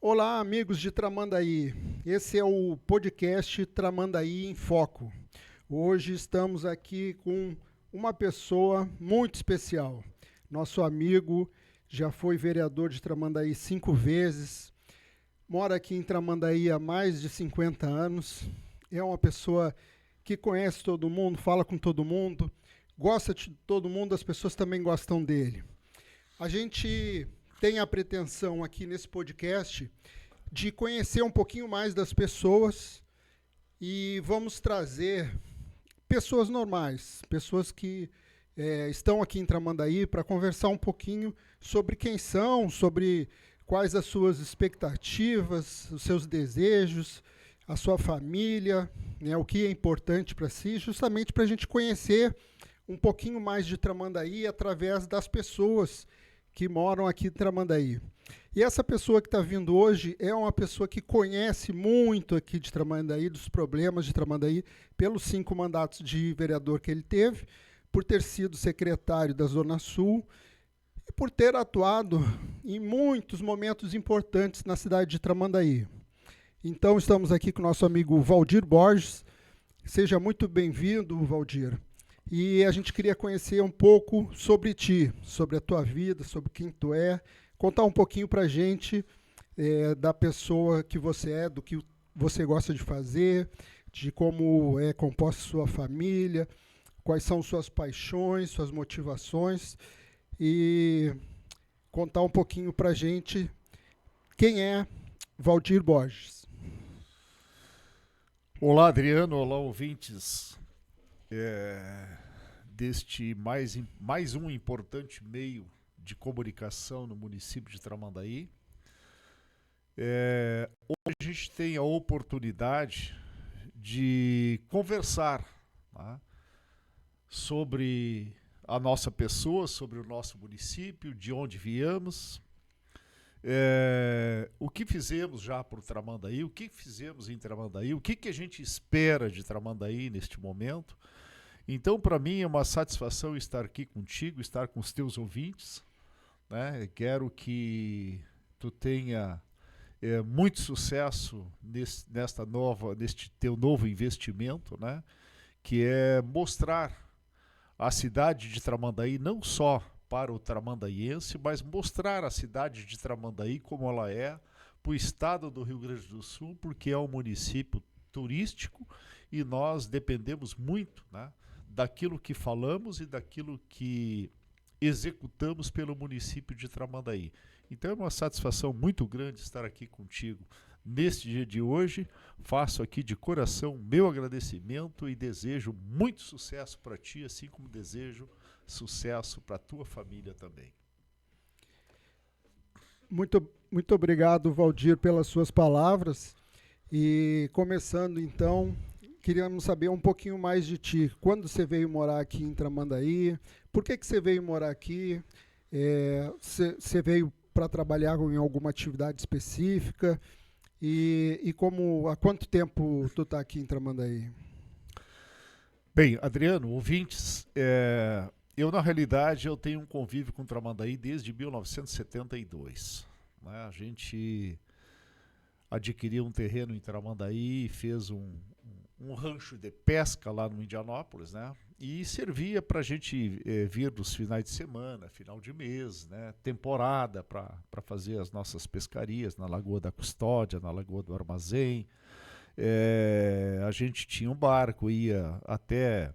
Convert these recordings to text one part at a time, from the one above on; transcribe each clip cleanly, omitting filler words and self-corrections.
Olá, amigos de Tramandaí. Esse é o podcast Tramandaí em Foco. Hoje estamos aqui com uma pessoa muito especial. Nosso amigo já foi vereador de Tramandaí 5 vezes, mora aqui em Tramandaí há mais de 50 anos, é uma pessoa que conhece todo mundo, fala com todo mundo, gosta de todo mundo, as pessoas também gostam dele. A gente tem a pretensão aqui nesse podcast de conhecer um pouquinho mais das pessoas e vamos trazer pessoas normais, pessoas que estão aqui em Tramandaí para conversar um pouquinho sobre quem são, sobre quais as suas expectativas, os seus desejos, a sua família, né, o que é importante para si, justamente para a gente conhecer um pouquinho mais de Tramandaí através das pessoas que moram aqui em Tramandaí. E essa pessoa que está vindo hoje é uma pessoa que conhece muito aqui de Tramandaí, dos problemas de Tramandaí, pelos 5 mandatos de vereador que ele teve, por ter sido secretário da Zona Sul e por ter atuado em muitos momentos importantes na cidade de Tramandaí. Então, estamos aqui com o nosso amigo Valdir Borges. Seja muito bem-vindo, Valdir. E a gente queria conhecer um pouco sobre ti, sobre a tua vida, sobre quem tu é, contar um pouquinho para a gente da pessoa que você é, do que você gosta de fazer, de como é composta sua família, quais são suas paixões, suas motivações, e contar um pouquinho para a gente quem é Valdir Borges. Olá, Adriano, olá, ouvintes deste mais um importante meio de comunicação no município de Tramandaí. Hoje a gente tem a oportunidade de conversar, tá, sobre a nossa pessoa, sobre o nosso município, de onde viemos, o que fizemos já por Tramandaí, o que fizemos em Tramandaí, o que a gente espera de Tramandaí neste momento. Então, para mim, é uma satisfação estar aqui contigo, estar com os teus ouvintes, né? Quero que tu tenha muito sucesso neste teu novo investimento, né? Que é mostrar a cidade de Tramandaí não só para o tramandaiense, mas mostrar a cidade de Tramandaí como ela é para o estado do Rio Grande do Sul, porque é um município turístico e nós dependemos muito, né, daquilo que falamos e daquilo que executamos pelo município de Tramandaí. Então é uma satisfação muito grande estar aqui contigo neste dia de hoje. Faço aqui de coração meu agradecimento e desejo muito sucesso para ti, assim como desejo sucesso para a tua família também. Muito obrigado, Valdir, pelas suas palavras. E começando então, queríamos saber um pouquinho mais de ti. Quando você veio morar aqui em Tramandaí? Por que você veio morar aqui? Você veio para trabalhar em alguma atividade específica? E há quanto tempo tu está aqui em Tramandaí? Bem, Adriano, ouvintes, eu na realidade eu tenho um convívio com Tramandaí desde 1972. Né? A gente adquiriu um terreno em Tramandaí, fez um rancho de pesca lá no Indianópolis, né? E servia para a gente vir dos finais de semana, final de mês, né? Temporada para fazer as nossas pescarias na Lagoa da Custódia, na Lagoa do Armazém. A gente tinha um barco, ia até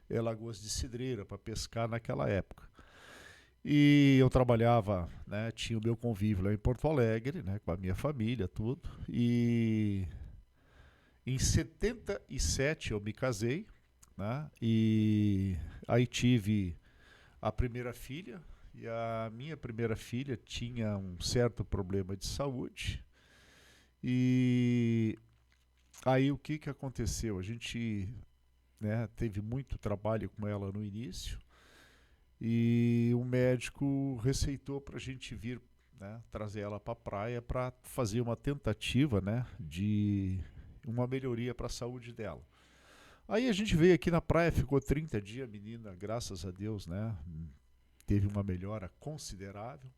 Lagoas de Cidreira para pescar naquela época. E eu trabalhava, né, tinha o meu convívio lá em Porto Alegre, né, com a minha família, tudo. E em 77 eu me casei, né, e aí tive a primeira filha. E a minha primeira filha tinha um certo problema de saúde. E aí o que aconteceu? A gente, né, teve muito trabalho com ela no início. E o médico receitou para a gente vir, né, trazer ela para a praia para fazer uma tentativa, né, de uma melhoria para a saúde dela. Aí a gente veio aqui na praia, ficou 30 dias, a menina, graças a Deus, né, teve uma melhora considerável.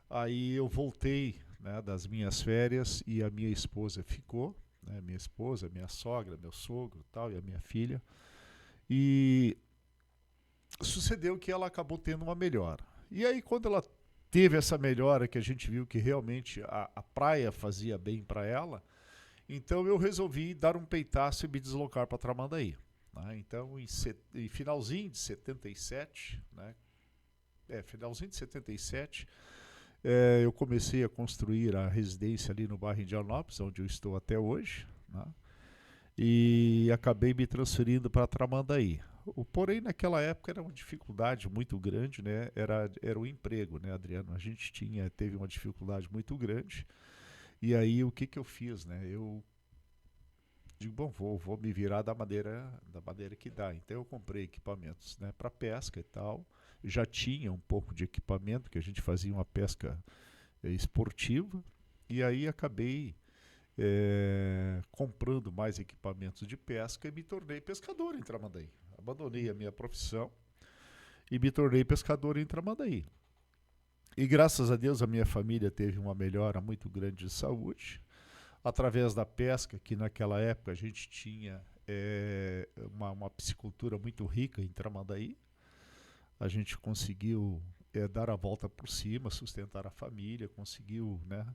Aí eu voltei, né, das minhas férias e a minha esposa ficou, né, minha esposa, minha sogra, meu sogro, tal, e a minha filha. E sucedeu que ela acabou tendo uma melhora. E aí, quando ela teve essa melhora, que a gente viu que realmente a praia fazia bem para ela, então eu resolvi dar um peitaço e me deslocar para Tramandaí. Né? Então, em finalzinho de 77, né? Finalzinho de 77, eu comecei a construir a residência ali no bairro Indianópolis, onde eu estou até hoje, né? E acabei me transferindo para Tramandaí. Porém, naquela época era uma dificuldade muito grande, né? Era o emprego, né, Adriano? A gente teve uma dificuldade muito grande. E aí, o que eu fiz, né? Eu digo, bom, vou me virar da maneira que dá. Então, eu comprei equipamentos, né, para pesca e tal. Já tinha um pouco de equipamento, que a gente fazia uma pesca esportiva. E aí, acabei comprando mais equipamentos de pesca e me tornei pescador em Tramandaí. Abandonei a minha profissão e me tornei pescador em Tramandaí. E graças a Deus a minha família teve uma melhora muito grande de saúde, através da pesca, que naquela época a gente tinha uma piscicultura muito rica em Tramandaí. A gente conseguiu dar a volta por cima, sustentar a família, conseguiu, né,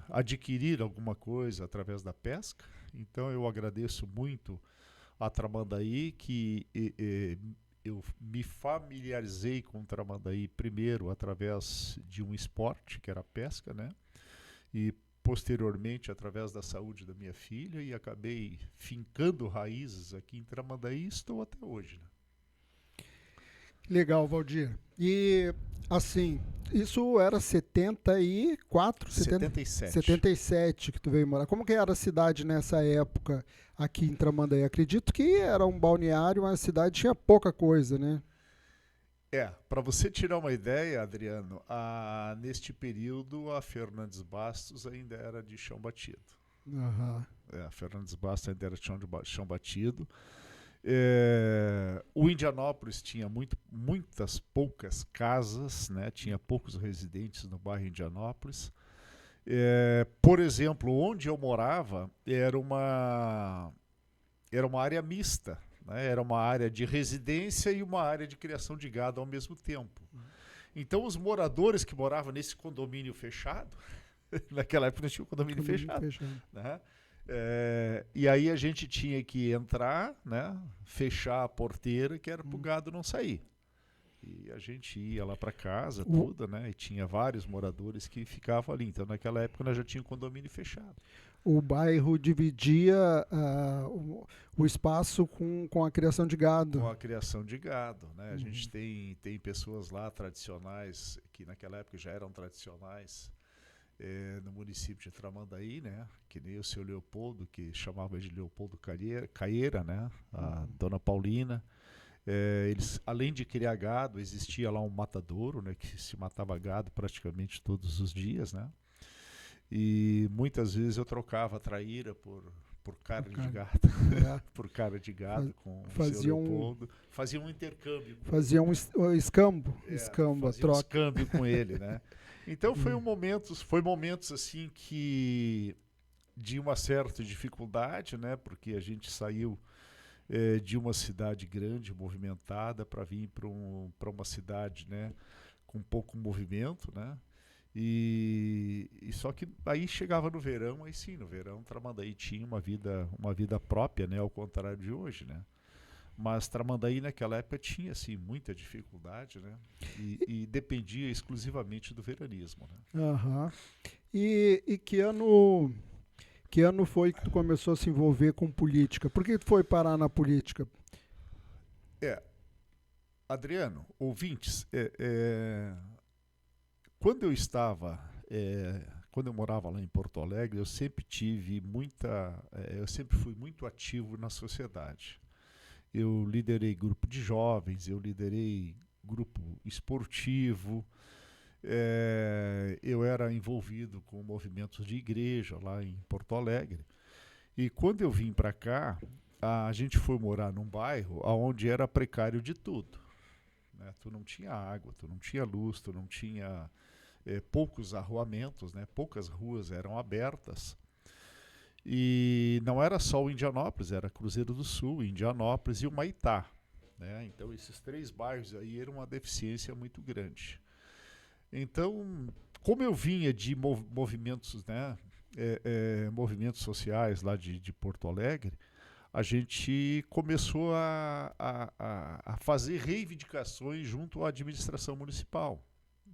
adquirir alguma coisa através da pesca. Então eu agradeço muito a Tramandaí, que eu me familiarizei com Tramandaí primeiro através de um esporte, que era a pesca, né? E posteriormente através da saúde da minha filha, e acabei fincando raízes aqui em Tramandaí e estou até hoje, né? Legal, Valdir. E, assim, isso era 74? 77. 77 que tu veio morar. Como que era a cidade nessa época aqui em Tramandaí? Acredito que era um balneário, mas a cidade tinha pouca coisa, né? Para você tirar uma ideia, Adriano, neste período a Fernandes Bastos ainda era de chão batido. Uhum. A Fernandes Bastos ainda era de chão batido. O Indianópolis tinha muitas poucas casas, né? Tinha poucos residentes no bairro Indianópolis. Por exemplo, onde eu morava era uma área mista, né? Era uma área de residência e uma área de criação de gado ao mesmo tempo. Então os moradores que moravam nesse condomínio fechado, naquela época não tinha um condomínio fechado. Né? E aí a gente tinha que entrar, né, fechar a porteira, que era para o gado não sair. E a gente ia lá para casa, tudo, né? E tinha vários moradores que ficavam ali. Então naquela época nós já tínhamos condomínio fechado. O bairro dividia o espaço com a criação de gado. Com a criação de gado, né? A gente tem pessoas lá tradicionais, que naquela época já eram tradicionais, no município de Tramandaí, né? Que nem o seu Leopoldo, que chamava de Leopoldo Caeira, né? A dona Paulina. Eles, além de criar gado, existia lá um matadouro, né? Que se matava gado praticamente todos os dias, né? E muitas vezes eu trocava a traíra por carne de gado, por carne de gado com o seu Leopoldo. Fazia um intercâmbio. Fazia um escambo, a troca. Um escâmbio com ele, né? Então foi momentos assim que de uma certa dificuldade, né? Porque a gente saiu de uma cidade grande, movimentada, para vir para uma cidade, né, com pouco movimento, né? E só que aí chegava no verão, aí sim, no verão Tramandaí tinha uma vida própria, né, ao contrário de hoje, né? Mas Tramandaí naquela época tinha assim muita dificuldade, né? E dependia exclusivamente do veranismo, né? Uhum. E que ano foi que tu começou a se envolver com política? Por que tu foi parar na política? Adriano, ouvintes, quando eu morava lá em Porto Alegre, eu sempre fui muito ativo na sociedade. Eu liderei grupo de jovens, eu liderei grupo esportivo, eu era envolvido com movimentos de igreja lá em Porto Alegre. E quando eu vim para cá, a gente foi morar num bairro onde era precário de tudo, né? Tu não tinha água, tu não tinha luz, tu não tinha poucos arruamentos, né? Poucas ruas eram abertas. E não era só o Indianópolis, era Cruzeiro do Sul, Indianópolis e o Humaitá, né? Então esses 3 bairros aí eram uma deficiência muito grande. Então, como eu vinha de movimentos, né, movimentos sociais lá de Porto Alegre, a gente começou a fazer reivindicações junto à administração municipal.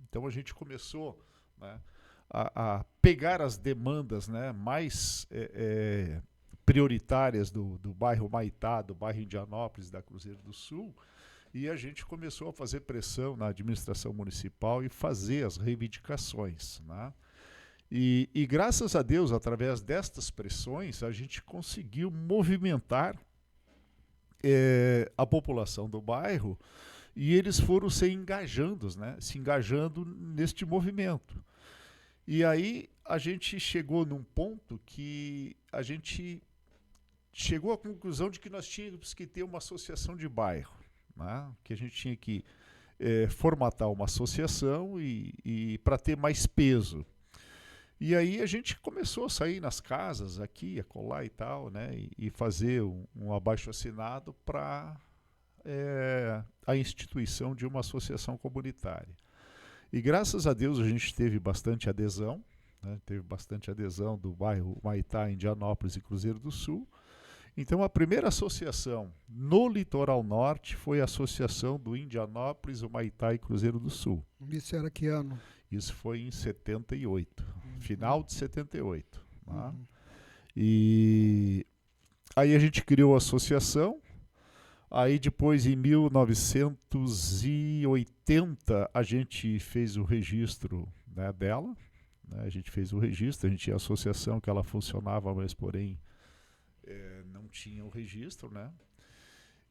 Então a gente começou, né, a pegar as demandas, né, mais prioritárias do bairro Humaitá, do bairro Indianópolis, da Cruzeiro do Sul, e a gente começou a fazer pressão na administração municipal e fazer as reivindicações, né? E graças a Deus, através destas pressões, a gente conseguiu movimentar a população do bairro e eles foram se engajando neste movimento. E aí a gente chegou num ponto que a gente chegou à conclusão de que nós tínhamos que ter uma associação de bairro, né? Que a gente tinha que formatar uma associação e para ter mais peso. E aí a gente começou a sair nas casas aqui, acolá e tal, né? E fazer um abaixo-assinado para a instituição de uma associação comunitária. E graças a Deus a gente teve bastante adesão, né? Teve bastante adesão do bairro Humaitá, Indianópolis e Cruzeiro do Sul. Então a primeira associação no litoral norte foi a associação do Indianópolis, Humaitá e Cruzeiro do Sul. Isso era que ano? Isso foi em 78, final de 78. Tá? Uhum. E aí a gente criou a associação. Aí depois, em 1980, a gente fez o registro, né, dela. Né? A gente fez o registro, a gente tinha a associação que ela funcionava, mas porém não tinha o registro, né?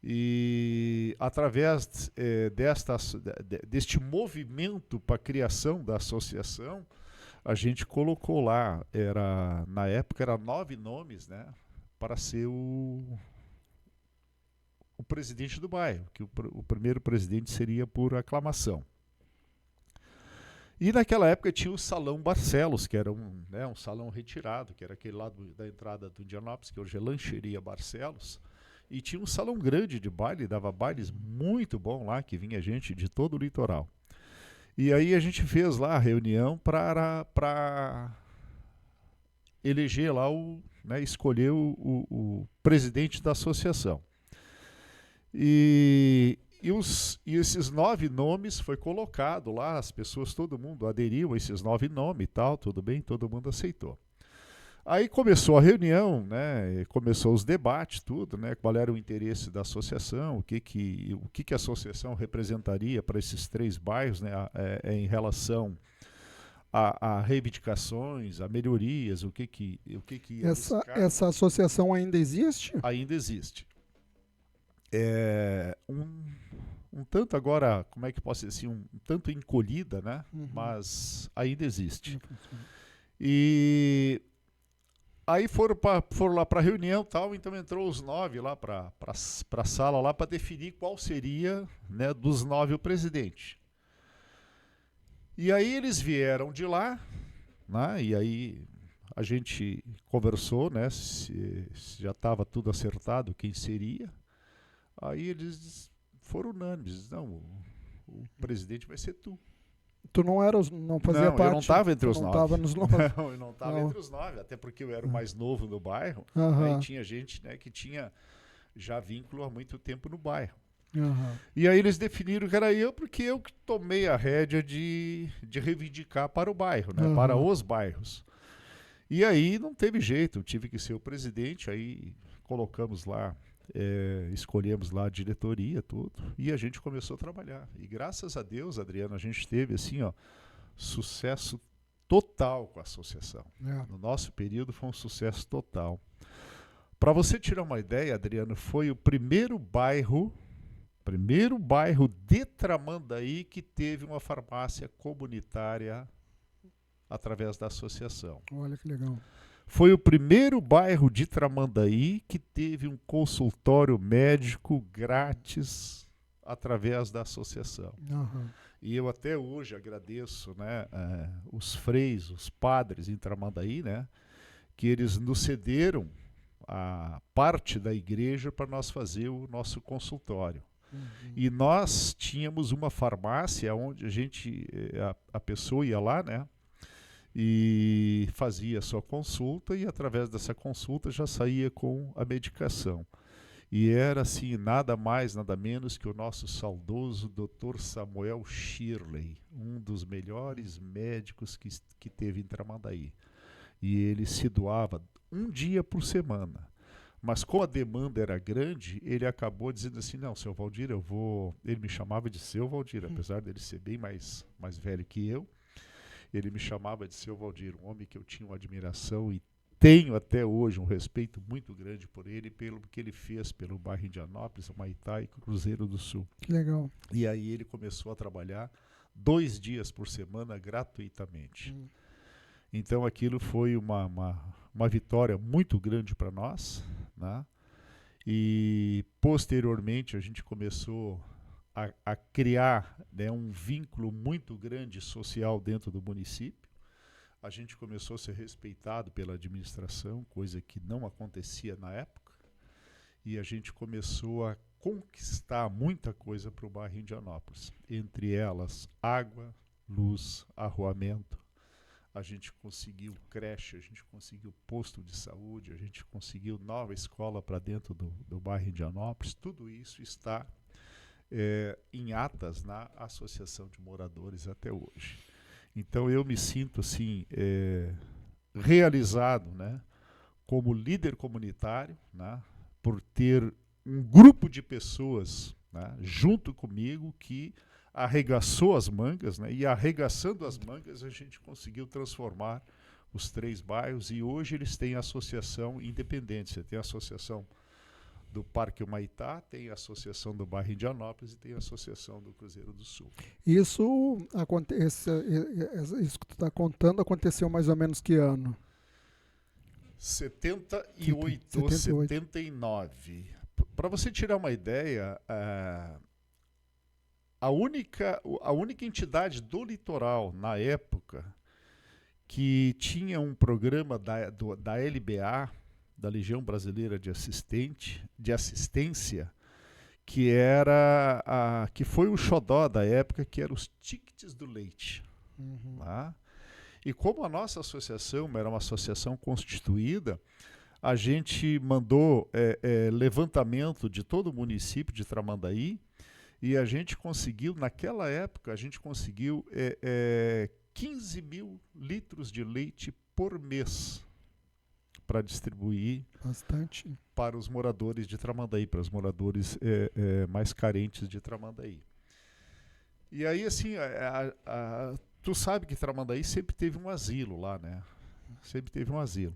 E através deste movimento para a criação da associação, a gente colocou lá, na época eram 9 nomes, né, para ser o presidente do bairro, que o primeiro presidente seria por aclamação. E naquela época tinha o Salão Barcelos, que era um salão retirado, que era aquele lado da entrada do Indianópolis, que hoje é Lancheria Barcelos. E tinha um salão grande de baile, dava bailes muito bom lá, que vinha gente de todo o litoral. E aí a gente fez lá a reunião para eleger lá, escolher o presidente da associação. E esses 9 nomes foi colocado lá, as pessoas, todo mundo aderiu a esses 9 nomes e tal, tudo bem, todo mundo aceitou. Aí começou a reunião, né? Começou os debates, tudo, né? Qual era o interesse da associação, o que a associação representaria para esses 3 bairros, né? Em relação a reivindicações, a melhorias, o que ia buscar. Essa associação ainda existe? Ainda existe. Um tanto agora, como é que posso dizer assim, um tanto encolhida, né? Uhum. Mas ainda existe. E aí foram lá para a reunião, tal, então entrou os 9 lá para a sala lá para definir qual seria, né, dos 9 o presidente. E aí eles vieram de lá, né, e aí a gente conversou, né, se já estava tudo acertado quem seria. Aí eles foram unânimes, não, o presidente vai ser tu. Tu não fazia parte? Eu não estava entre os 9. Não estava nos 9. Não, eu não estava entre os 9, até porque eu era o mais novo no bairro. Uhum. Aí tinha gente, né, que tinha já vínculo há muito tempo no bairro. Uhum. E aí eles definiram que era eu, porque eu que tomei a rédea de reivindicar para o bairro, né, para os bairros. E aí não teve jeito, eu tive que ser o presidente, aí colocamos lá, escolhemos lá a diretoria, tudo, e a gente começou a trabalhar. E graças a Deus, Adriano, a gente teve assim, sucesso total com a associação. No nosso período foi um sucesso total. Para você tirar uma ideia, Adriano, foi o primeiro bairro de Tramandaí que teve uma farmácia comunitária através da associação. Olha que legal. Foi o primeiro bairro de Tramandaí que teve um consultório médico grátis através da associação. Aham. E eu até hoje agradeço, né, os freis, os padres em Tramandaí, né, que eles nos cederam a parte da igreja para nós fazer o nosso consultório. E nós tínhamos uma farmácia onde a pessoa ia lá, né, e fazia a sua consulta e através dessa consulta já saía com a medicação. E era assim, nada mais, nada menos que o nosso saudoso Dr. Samuel Shirley, um dos melhores médicos que teve em Tramandaí. E ele se doava um dia por semana. Mas como a demanda era grande, ele acabou dizendo assim, não, seu Valdir, eu vou... Ele me chamava de seu Valdir, apesar dele ser bem mais velho que eu. Ele me chamava de seu Valdir, um homem que eu tinha uma admiração e tenho até hoje um respeito muito grande por ele, pelo que ele fez pelo bairro Indianópolis, Humaitá e Cruzeiro do Sul. Que legal. E aí ele começou a trabalhar 2 dias por semana gratuitamente. Então aquilo foi uma vitória muito grande para nós, né? E posteriormente a gente começou a criar, né, um vínculo muito grande social dentro do município. A gente começou a ser respeitado pela administração, coisa que não acontecia na época. E a gente começou a conquistar muita coisa para o bairro Indianópolis. Entre elas, água, luz, arruamento. A gente conseguiu creche, a gente conseguiu posto de saúde, a gente conseguiu nova escola para dentro do bairro Indianópolis. Tudo isso está em atas na Associação de Moradores até hoje. Então eu me sinto assim, realizado, né, como líder comunitário, né, por ter um grupo de pessoas, né, junto comigo que arregaçou as mangas, né, e arregaçando as mangas a gente conseguiu transformar os 3 bairros e hoje eles têm associação independente. Você tem a associação do Parque Humaitá, tem a associação do bairro Indianópolis e tem a associação do Cruzeiro do Sul. Isso que tu está contando aconteceu mais ou menos que ano? 78, 79. Para você tirar uma ideia, a única entidade do litoral na época que tinha um programa da LBA, da Legião Brasileira de Assistência, que foi o xodó da época, que eram os tickets do leite. Tá? E como a nossa associação era uma associação constituída, a gente mandou levantamento de todo o município de Tramandaí e a gente conseguiu, naquela época, 15 mil litros de leite por mês para distribuir para os moradores de Tramandaí, para os moradores mais carentes de Tramandaí. E aí, assim, tu sabe que Tramandaí sempre teve um asilo lá, né? Sempre teve um asilo.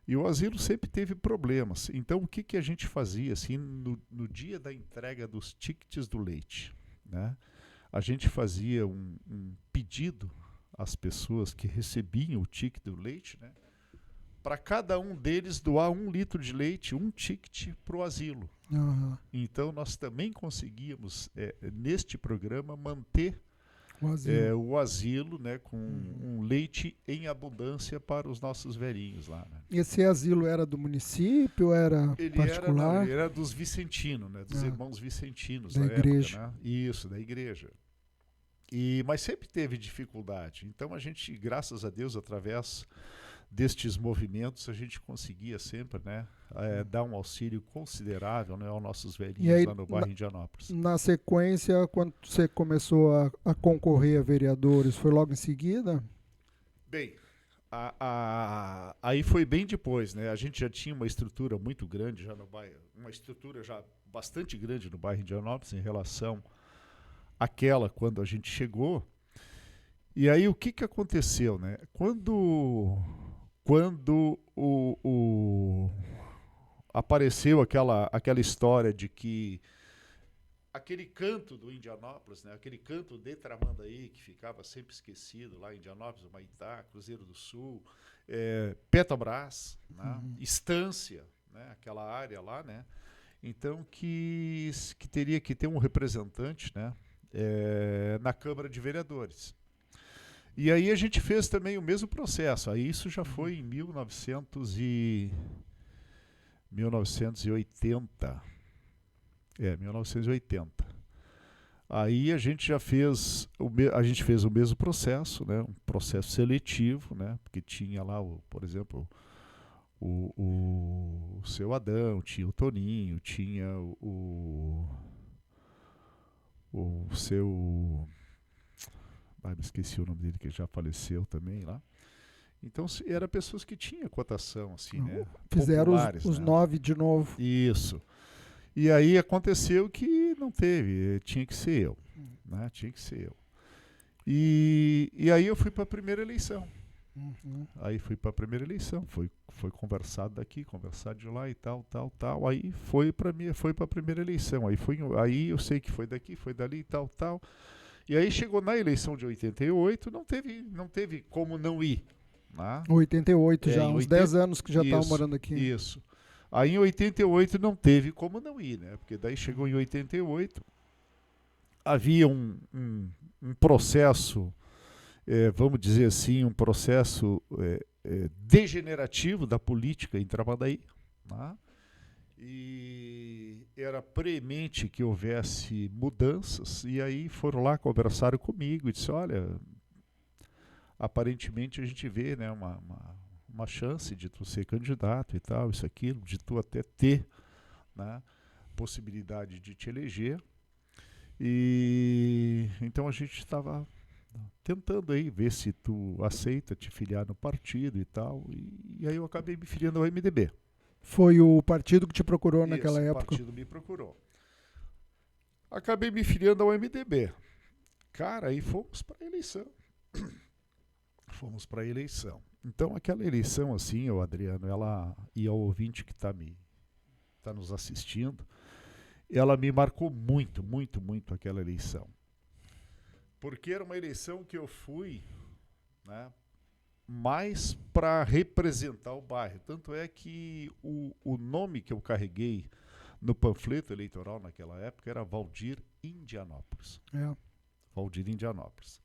E o asilo sempre teve problemas. Então, o que a gente fazia, assim, no dia da entrega dos tickets do leite, né? A gente fazia um pedido às pessoas que recebiam o ticket do leite, né? Para cada um deles doar 1 litro de leite, um ticket para o asilo. Então, nós também conseguimos, neste programa, manter o asilo, né, com um leite em abundância para os nossos velhinhos lá. Né? Esse asilo era do município, era particular? Ele era dos vicentinos, né, dos irmãos vicentinos da igreja. Época, né? Isso, da igreja. Mas sempre teve dificuldade. Então, a gente, graças a Deus, através destes movimentos, a gente conseguia sempre, né, dar um auxílio considerável, né, aos nossos velhinhos aí, lá no bairro Indianópolis. Na sequência, quando você começou a concorrer a vereadores, foi logo em seguida? Bem, aí foi bem depois, né? A gente já tinha uma estrutura muito grande já no bairro, uma estrutura já bastante grande no bairro Indianópolis em relação àquela quando a gente chegou. E aí o que aconteceu, né? Quando apareceu aquela história de que aquele canto do Indianópolis, né, aquele canto de Tramandaí, que ficava sempre esquecido lá em Indianópolis, Humaitá, Cruzeiro do Sul, Petrobras, né, Estância, né, aquela área lá, né, Então, que teria que ter um representante, né, na Câmara de Vereadores. E aí a gente fez também o mesmo processo. Aí isso já foi em 1980. 1980. Aí a gente já fez a gente fez o mesmo processo, né, um processo seletivo, né, porque tinha lá, por exemplo, o seu Adão, tinha o Toninho, tinha o seu... me esqueci o nome dele, que já faleceu também lá. Então era pessoas que tinham cotação, assim, né? Fizeram os né? 9 de novo. Isso. E aí aconteceu que não teve, tinha que ser eu, né? Tinha que ser eu. E aí eu fui para a primeira eleição. Aí fui para a primeira eleição, foi conversado daqui, conversado de lá e tal. Aí foi para a primeira eleição. Aí eu sei que foi daqui, foi dali e tal. E aí chegou na eleição de 88, não teve como não ir. Né? 88 já, uns 10 anos que já estavam morando aqui. Isso. Aí em 88 não teve como não ir, né? Porque daí chegou em 88, havia um processo, vamos dizer assim, um processo degenerativo da política em Tramandaí, né? E era premente que houvesse mudanças, e aí foram lá, conversaram comigo e disse, olha, aparentemente a gente vê, né, uma chance de tu ser candidato e tal, isso, aquilo, de tu até ter, né, possibilidade de te eleger. E então a gente estava tentando aí ver se tu aceita te filiar no partido e tal, e aí eu acabei me filiando ao MDB. Foi o partido que te procurou naquela época? O partido me procurou. Acabei me filiando ao MDB. Cara, aí fomos para a eleição. Fomos para a eleição. Então, aquela eleição, assim, Adriano, ela, e ao ouvinte que está nos assistindo, ela me marcou muito, muito, muito aquela eleição. Porque era uma eleição que eu fui, né, mais para representar o bairro. Tanto é que o nome que eu carreguei no panfleto eleitoral naquela época era Valdir Indianópolis. Valdir Indianópolis.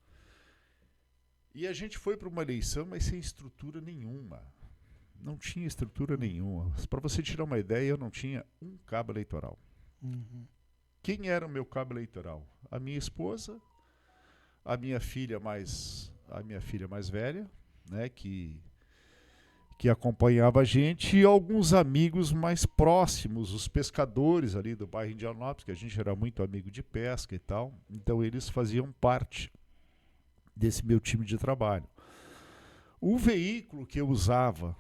E a gente foi para uma eleição, mas sem estrutura nenhuma. Não tinha estrutura nenhuma. Para você tirar uma ideia, eu não tinha um cabo eleitoral. Quem era o meu cabo eleitoral? A minha esposa, a minha filha mais velha, né, que acompanhava a gente, e alguns amigos mais próximos, os pescadores ali do bairro Indianópolis, que a gente era muito amigo de pesca e tal, então eles faziam parte desse meu time de trabalho. O veículo que eu usava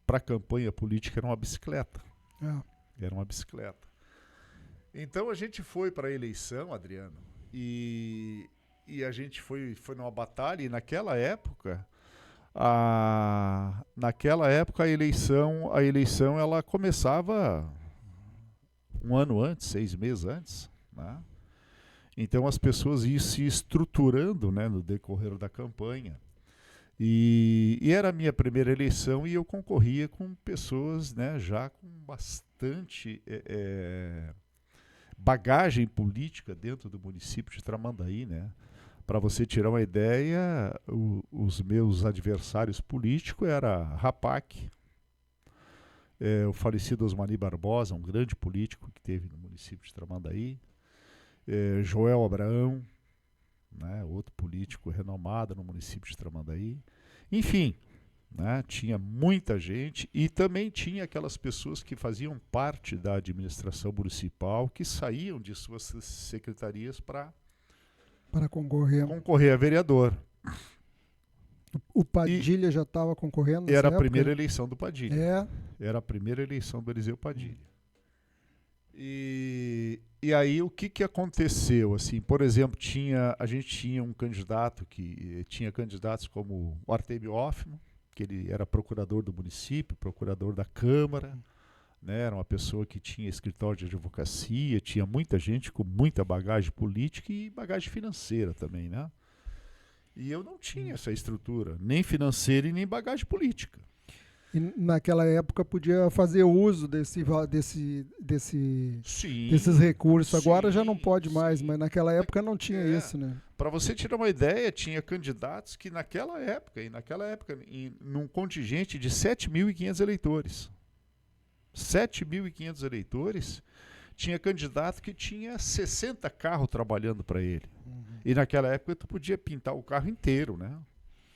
para a campanha política era uma bicicleta. Era uma bicicleta. Então a gente foi para a eleição, Adriano, e a gente foi numa batalha, e naquela época a eleição ela começava um ano antes, 6 meses antes, né? Então as pessoas iam se estruturando, né, no decorrer da campanha. E era a minha primeira eleição, e eu concorria com pessoas, né, já com bastante bagagem política dentro do município de Tramandaí, né? Para você tirar uma ideia, os meus adversários políticos era Rapac, o falecido Osmani Barbosa, um grande político que teve no município de Tramandaí, Joel Abraão, né, outro político renomado no município de Tramandaí. Enfim, né, tinha muita gente, e também tinha aquelas pessoas que faziam parte da administração municipal, que saíam de suas secretarias para concorrer a vereador. O Padilha já estava concorrendo nessa época? Era a época? primeira eleição do Padilha. Era a primeira eleição do Eliseu Padilha. E aí o que aconteceu? Assim, por exemplo, a gente tinha um candidato que tinha candidatos como o Artemio Hoffman, que ele era procurador do município, procurador da Câmara, né? Era uma pessoa que tinha escritório de advocacia, tinha muita gente com muita bagagem política e bagagem financeira também, né? E eu não tinha essa estrutura, nem financeira e nem bagagem política. E naquela época podia fazer uso Sim, desses recursos. Agora já não sim, pode mais, sim. mas naquela época não tinha É, isso, né? para você tirar uma ideia, tinha candidatos que naquela época, num contingente de 7.500 eleitores. 7.500 eleitores, tinha candidato que tinha 60 carros trabalhando para ele. Uhum. E naquela época tu podia pintar o carro inteiro, né?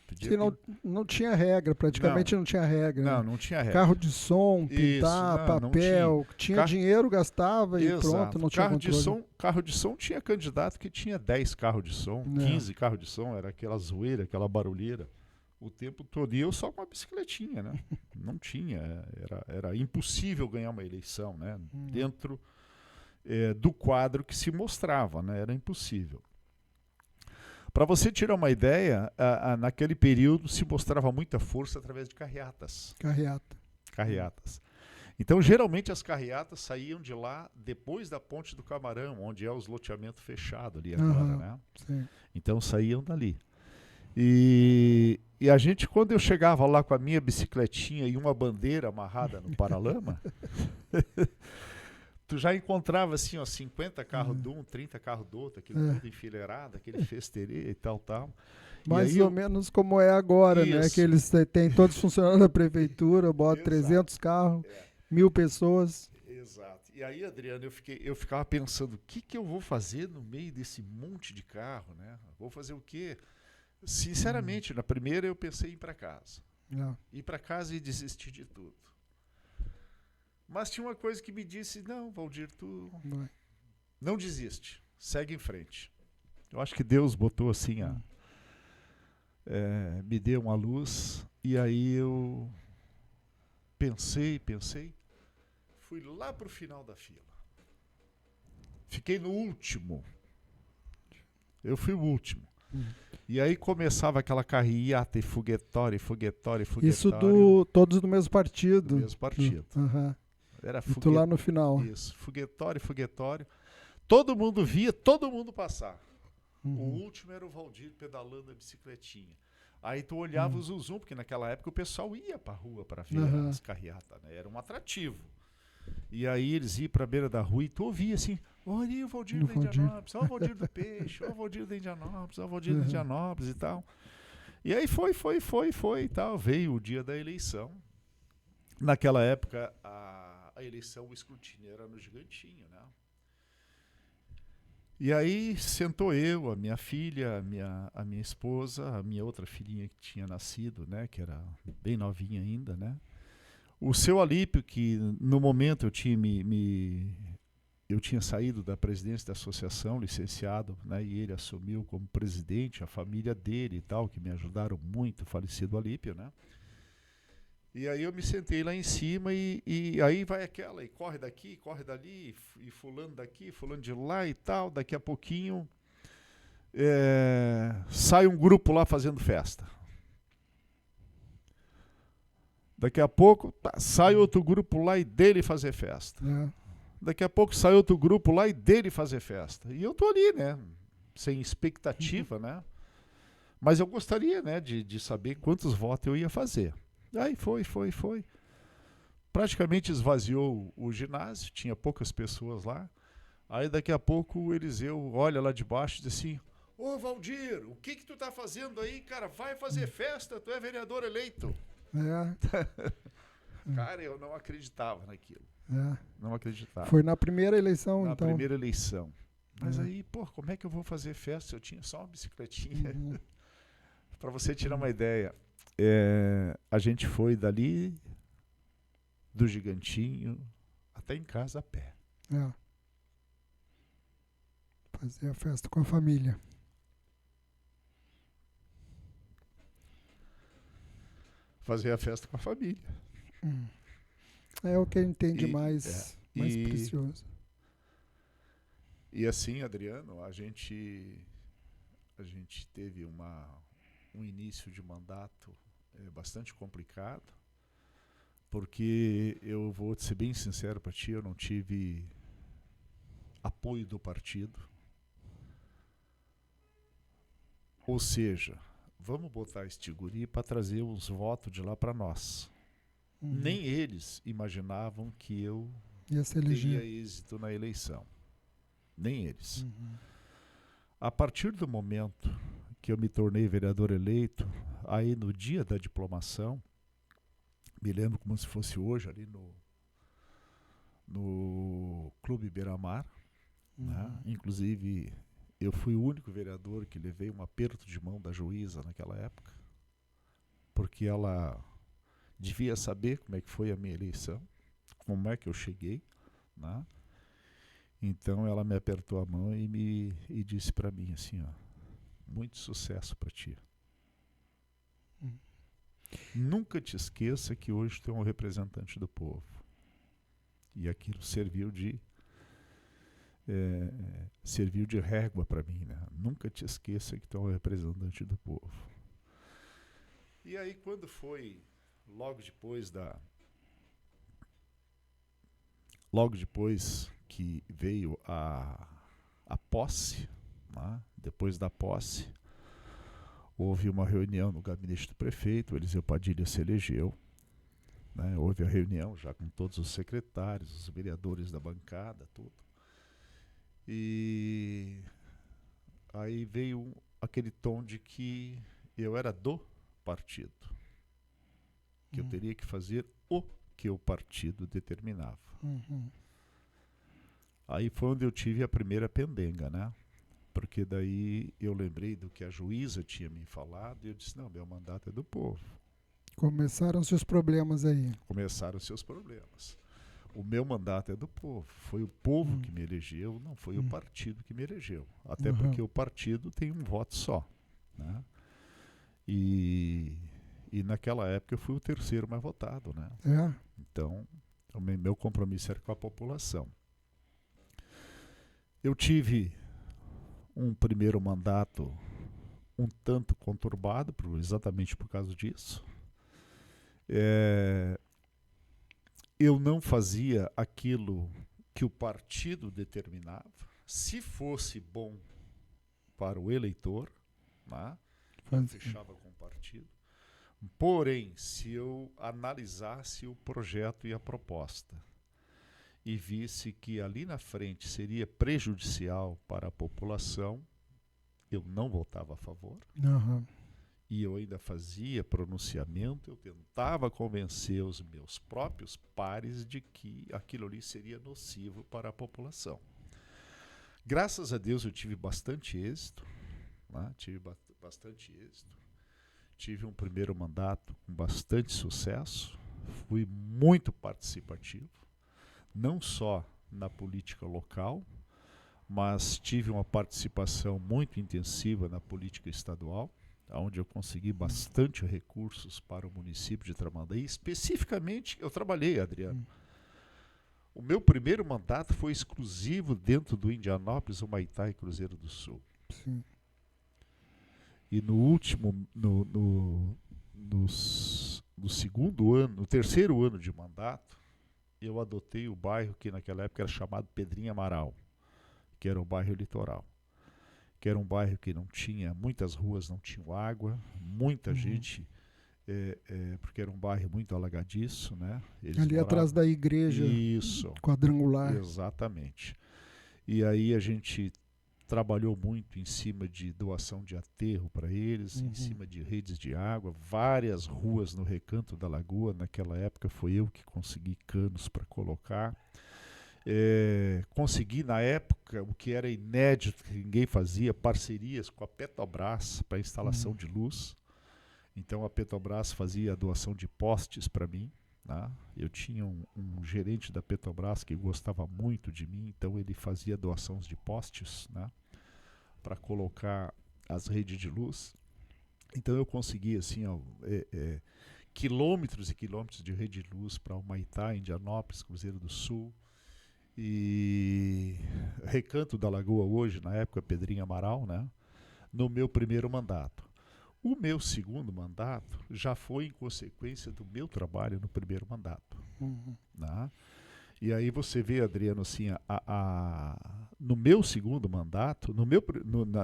Podia Se não, não tinha regra, praticamente não tinha regra, né? não tinha regra. Carro de som, Isso, pintar, não papel, tinha Car- dinheiro, gastava e pronto, Exato. não tinha controle. Carro de som tinha candidato que tinha 10 carros de som, É. 15 carros de som, era aquela zoeira, aquela barulheira. O tempo todo. E eu só com uma bicicletinha, né? Não tinha. Era impossível ganhar uma eleição, né? Dentro do quadro que se mostrava, né? Era impossível. Para você tirar uma ideia, naquele período se mostrava muita força através de carreatas. Carreatas. Então, geralmente, as carreatas saíam de lá depois da Ponte do Camarão, onde é os loteamento fechado ali agora, né? Sim. Então, saíam dali. E a gente, quando eu chegava lá com a minha bicicletinha e uma bandeira amarrada no paralama, tu já encontrava assim, ó, 50 carros de um, 30 carros do outro, aquilo tudo enfileirado, aquele festerê e tal. Mais ou menos como é agora, né? Que eles têm todos funcionando na prefeitura, botam 300 carros, 1.000 pessoas. Exato. E aí, Adriano, eu ficava pensando, o que eu vou fazer no meio desse monte de carro, né? Vou fazer o quê? Sinceramente, na primeira eu pensei em ir para casa. Ir para casa e desistir de tudo. Mas tinha uma coisa que me disse, não, Valdir, tu não desiste, segue em frente. Eu acho que Deus botou assim, me deu uma luz, e aí eu pensei, fui lá para o final da fila. Fiquei no último. Eu fui o último. E aí começava aquela carreata e foguetório. Isso todos do mesmo partido. Do mesmo partido. Era tu lá no final. Isso, foguetório. Todo mundo via, todo mundo passar. O último era o Valdir pedalando a bicicletinha. Aí tu olhava o Zuzum, porque naquela época o pessoal ia pra rua para ver as carreatas, né? Era um atrativo. E aí eles iam pra beira da rua e tu ouvia assim, olha aí o Valdir da Indianópolis, olha o Valdir do Peixe, olha o Valdir da Indianópolis, olha o Valdir da Indianópolis e tal. E aí foi e tal. Veio o dia da eleição. Naquela época a eleição, o escrutínio era no Gigantinho, né? E aí sentou eu, a minha filha, a minha esposa, a minha outra filhinha que tinha nascido, né? Que era bem novinha ainda, né? O seu Alípio, que no momento eu tinha saído da presidência da associação, licenciado, né, e ele assumiu como presidente, a família dele e tal, que me ajudaram muito, o falecido Alípio, né? E aí eu me sentei lá em cima e aí vai aquela, e corre daqui, corre dali, e fulano daqui, fulano de lá e tal, daqui a pouquinho sai um grupo lá fazendo festa. Daqui a pouco sai outro grupo lá e dele fazer festa. Daqui a pouco sai outro grupo lá e dele fazer festa. E eu tô ali, né? Sem expectativa, né? Mas eu gostaria, né, de saber quantos votos eu ia fazer. Aí foi. Praticamente esvaziou o ginásio, tinha poucas pessoas lá. Aí daqui a pouco o Eliseu olha lá de baixo e diz assim, ô Valdir, o que tu tá fazendo aí, cara? Vai fazer festa, tu é vereador eleito. Cara, eu não acreditava naquilo. Não acreditava. Foi na primeira eleição, então? Na primeira eleição. Mas aí, pô, como é que eu vou fazer festa? Eu tinha só uma bicicletinha. Para você tirar uma ideia, a gente foi dali do Gigantinho até em casa a pé. Fazer a festa com a família. Fazer a festa com a família. É o que a gente tem de mais precioso. E assim, Adriano, a gente teve um início de mandato bastante complicado, porque eu vou ser bem sincero para ti, eu não tive apoio do partido. Ou seja, vamos botar este guri para trazer uns votos de lá para nós. Nem eles imaginavam que eu Ia se teria eleger. êxito na eleição. Nem eles. A partir do momento que eu me tornei vereador eleito, aí no dia da diplomação, me lembro como se fosse hoje, ali no Clube Beira-Mar, né? Inclusive, eu fui o único vereador que levei um aperto de mão da juíza naquela época, porque ela devia saber como é que foi a minha eleição, como é que eu cheguei, né? Então ela me apertou a mão e disse para mim assim, ó, muito sucesso para ti. Nunca te esqueça que hoje tu é um representante do povo. E aquilo serviu de régua para mim, né? Nunca te esqueça que tu é um representante do povo. E aí quando foi logo depois que veio a posse, né? Depois da posse, houve uma reunião no gabinete do prefeito, o Eliseu Padilha se elegeu, né? Houve a reunião já com todos os secretários, os vereadores da bancada, tudo. E aí veio aquele tom de que eu era do partido, que eu teria que fazer o que o partido determinava. Aí foi onde eu tive a primeira pendenga, né? Porque daí eu lembrei do que a juíza tinha me falado e eu disse, não, meu mandato é do povo. Começaram-se os problemas aí. Começaram os seus problemas. O meu mandato é do povo. Foi o povo que me elegeu, não foi o partido que me elegeu. Até porque o partido tem um voto só, né? E naquela época eu fui o terceiro mais votado, né? Então, o meu compromisso era com a população. Eu tive um primeiro mandato um tanto conturbado, exatamente por causa disso. Eu não fazia aquilo que o partido determinava. Se fosse bom para o eleitor, né, eu fechava com o partido. Porém, se eu analisasse o projeto e a proposta e visse que ali na frente seria prejudicial para a população, eu não votava a favor. E eu ainda fazia pronunciamento, eu tentava convencer os meus próprios pares de que aquilo ali seria nocivo para a população. Graças a Deus eu tive bastante êxito, né? Bastante êxito. Tive um primeiro mandato com bastante sucesso, fui muito participativo, não só na política local, mas tive uma participação muito intensiva na política estadual, onde eu consegui bastante recursos para o município de Tramandaí. Especificamente, eu trabalhei, Adriano. O meu primeiro mandato foi exclusivo dentro do Indianópolis, Humaitá e Cruzeiro do Sul. Sim. E no último, no segundo ano, no terceiro ano de mandato, eu adotei o bairro que naquela época era chamado Pedrinha Amaral, que era um bairro litoral. Que era um bairro que não tinha, muitas ruas não tinham água, muita gente, porque era um bairro muito alagadiço, né? Eles ali moravam atrás da igreja. Isso. Quadrangular. Exatamente. E aí a gente trabalhou muito em cima de doação de aterro para eles, em cima de redes de água, várias ruas no Recanto da Lagoa. Naquela época foi eu que consegui canos para colocar. Consegui na época, o que era inédito, que ninguém fazia, parcerias com a Petrobras para instalação de luz. Então a Petrobras fazia a doação de postes para mim, né? Eu tinha um gerente da Petrobras que gostava muito de mim, então ele fazia doações de postes, né, para colocar as redes de luz. Então eu consegui assim, quilômetros e quilômetros de rede de luz para Humaitá, Indianópolis, Cruzeiro do Sul. E Recanto da Lagoa hoje, na época Pedrinha Amaral, né, no meu primeiro mandato. O meu segundo mandato já foi em consequência do meu trabalho no primeiro mandato. Né? E aí você vê, Adriano, assim, no meu segundo mandato,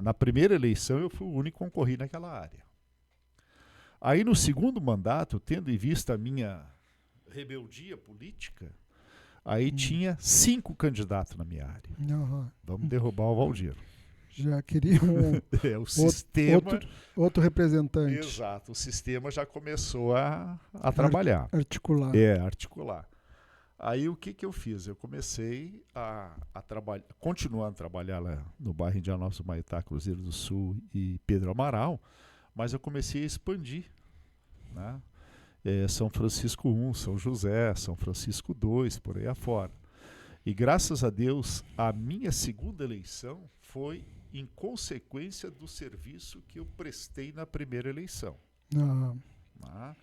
na primeira eleição eu fui o único que concorri naquela área. Aí no segundo mandato, tendo em vista a minha rebeldia política, aí tinha 5 candidatos na minha área. Vamos derrubar o Valdir. Já queria o sistema... Outro representante. Exato, o sistema já começou a trabalhar. Articular. Articular. Aí o que eu fiz? Eu comecei a trabalhar, continuando a trabalhar lá no bairro Indianópolis, Humaitá, Cruzeiro do Sul e Pedro Amaral, mas eu comecei a expandir, né? São Francisco I, São José, São Francisco II, por aí afora. E graças a Deus, a minha segunda eleição foi em consequência do serviço que eu prestei na primeira eleição. Né?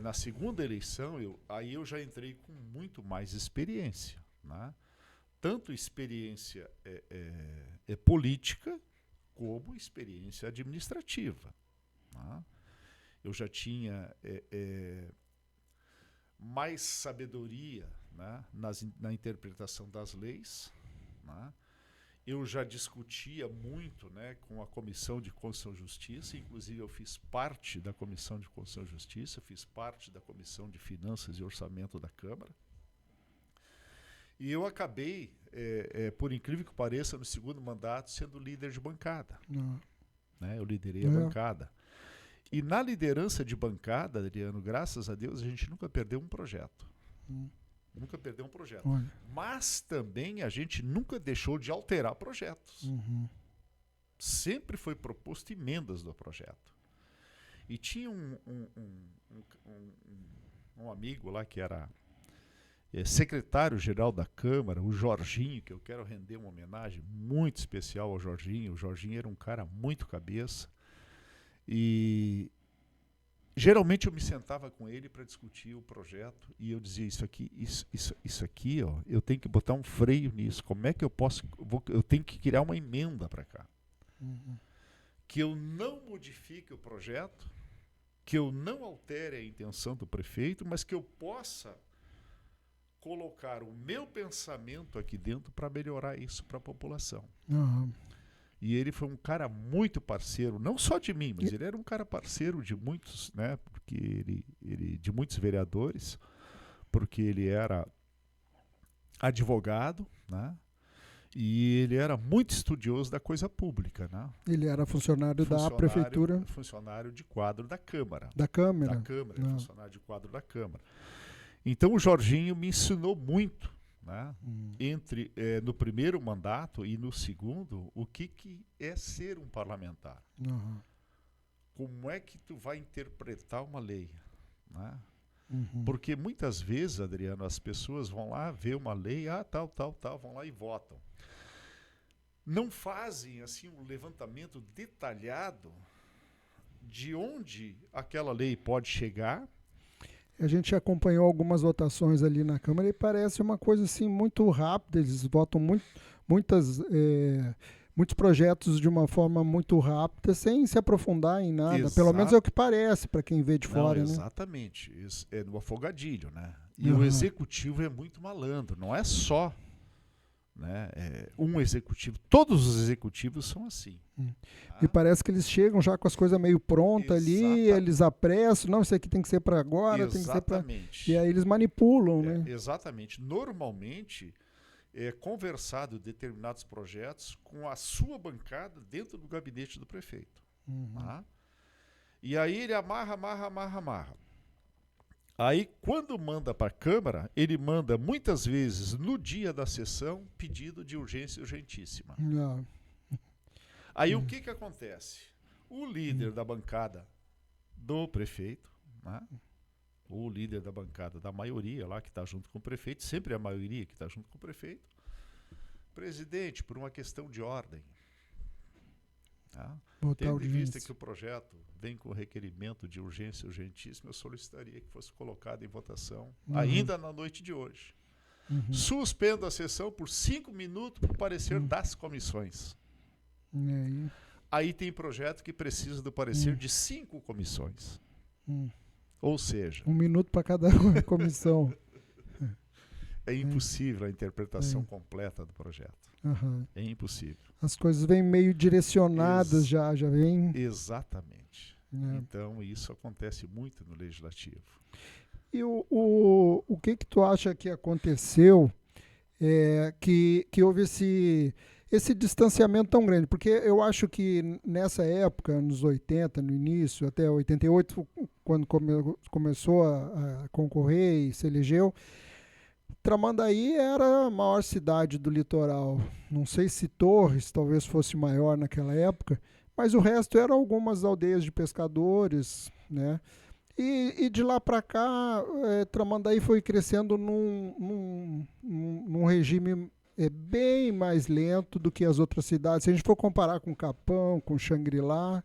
Na segunda eleição, aí eu já entrei com muito mais experiência, né? Tanto experiência política como experiência administrativa, né? Eu já tinha mais sabedoria, né, na interpretação das leis, né? Eu já discutia muito, né, com a Comissão de Constituição e Justiça, inclusive eu fiz parte da Comissão de Constituição e Justiça, fiz parte da Comissão de Finanças e Orçamento da Câmara. E eu acabei, por incrível que pareça, no segundo mandato, sendo líder de bancada. Né? Eu liderei a bancada. E na liderança de bancada, Adriano, graças a Deus, a gente nunca perdeu um projeto. Nunca perdeu um projeto. Olha. Mas também a gente nunca deixou de alterar projetos. Sempre foi proposto emendas do projeto. E tinha um amigo lá que era secretário-geral da Câmara, o Jorginho, que eu quero render uma homenagem muito especial ao Jorginho. O Jorginho era um cara muito cabeça. E geralmente eu me sentava com ele para discutir o projeto e eu dizia, isso aqui, ó, eu tenho que botar um freio nisso. Como é que eu posso... Eu tenho que criar uma emenda para cá. Que eu não modifique o projeto, que eu não altere a intenção do prefeito, mas que eu possa colocar o meu pensamento aqui dentro para melhorar isso para a população. E ele foi um cara muito parceiro, não só de mim, mas ele era um cara parceiro de muitos, né? Porque ele de muitos vereadores, porque ele era advogado, né? E ele era muito estudioso da coisa pública, né? Ele era funcionário da prefeitura. Funcionário de quadro da Câmara. Da Câmara? Da Câmara, funcionário de quadro da Câmara. Então o Jorginho me ensinou muito, né? Entre no primeiro mandato e no segundo, o que é ser um parlamentar. Como é que tu vai interpretar uma lei, né? Porque muitas vezes, Adriano, as pessoas vão lá ver uma lei, tal, vão lá e votam. Não fazem assim um levantamento detalhado de onde aquela lei pode chegar. A gente acompanhou algumas votações ali na Câmara e parece uma coisa assim muito rápida. Eles votam muitos projetos de uma forma muito rápida, sem se aprofundar em nada. Exato. Pelo menos é o que parece para quem vê de fora. Exatamente. Né? Isso é no afogadilho, né? E o executivo é muito malandro. Não é só, né, um executivo. Todos os executivos são assim. E parece que eles chegam já com as coisas meio prontas ali, eles apressam, não, isso aqui tem que ser para agora, tem que ser para... E aí eles manipulam, né? Exatamente. Normalmente é conversado determinados projetos com a sua bancada dentro do gabinete do prefeito. Tá? E aí ele amarra. Aí, quando manda para a Câmara, ele manda muitas vezes no dia da sessão pedido de urgência urgentíssima. Aí o que acontece? O líder da bancada do prefeito, né? O líder da bancada da maioria lá que está junto com o prefeito, sempre é a maioria que está junto com o prefeito, presidente, por uma questão de ordem, tá? Tendo em vista que o projeto vem com requerimento de urgência urgentíssima, eu solicitaria que fosse colocado em votação ainda na noite de hoje. Suspendo a sessão por 5 minutos para o parecer das comissões. Aí tem projeto que precisa do parecer de 5 comissões. Ou seja... 1 minuto para cada comissão. É impossível a interpretação completa do projeto. É impossível. As coisas vêm meio direcionadas, já vem... Exatamente. Então, isso acontece muito no Legislativo. E o que tu acha que aconteceu que houve esse distanciamento tão grande? Porque eu acho que nessa época, nos 80, no início, até 88, quando começou a concorrer e se elegeu, Tramandaí era a maior cidade do litoral. Não sei se Torres talvez fosse maior naquela época, mas o resto eram algumas aldeias de pescadores, né? E de lá para cá, Tramandaí foi crescendo num regime bem mais lento do que as outras cidades. Se a gente for comparar com Capão, com Xangri-Lá,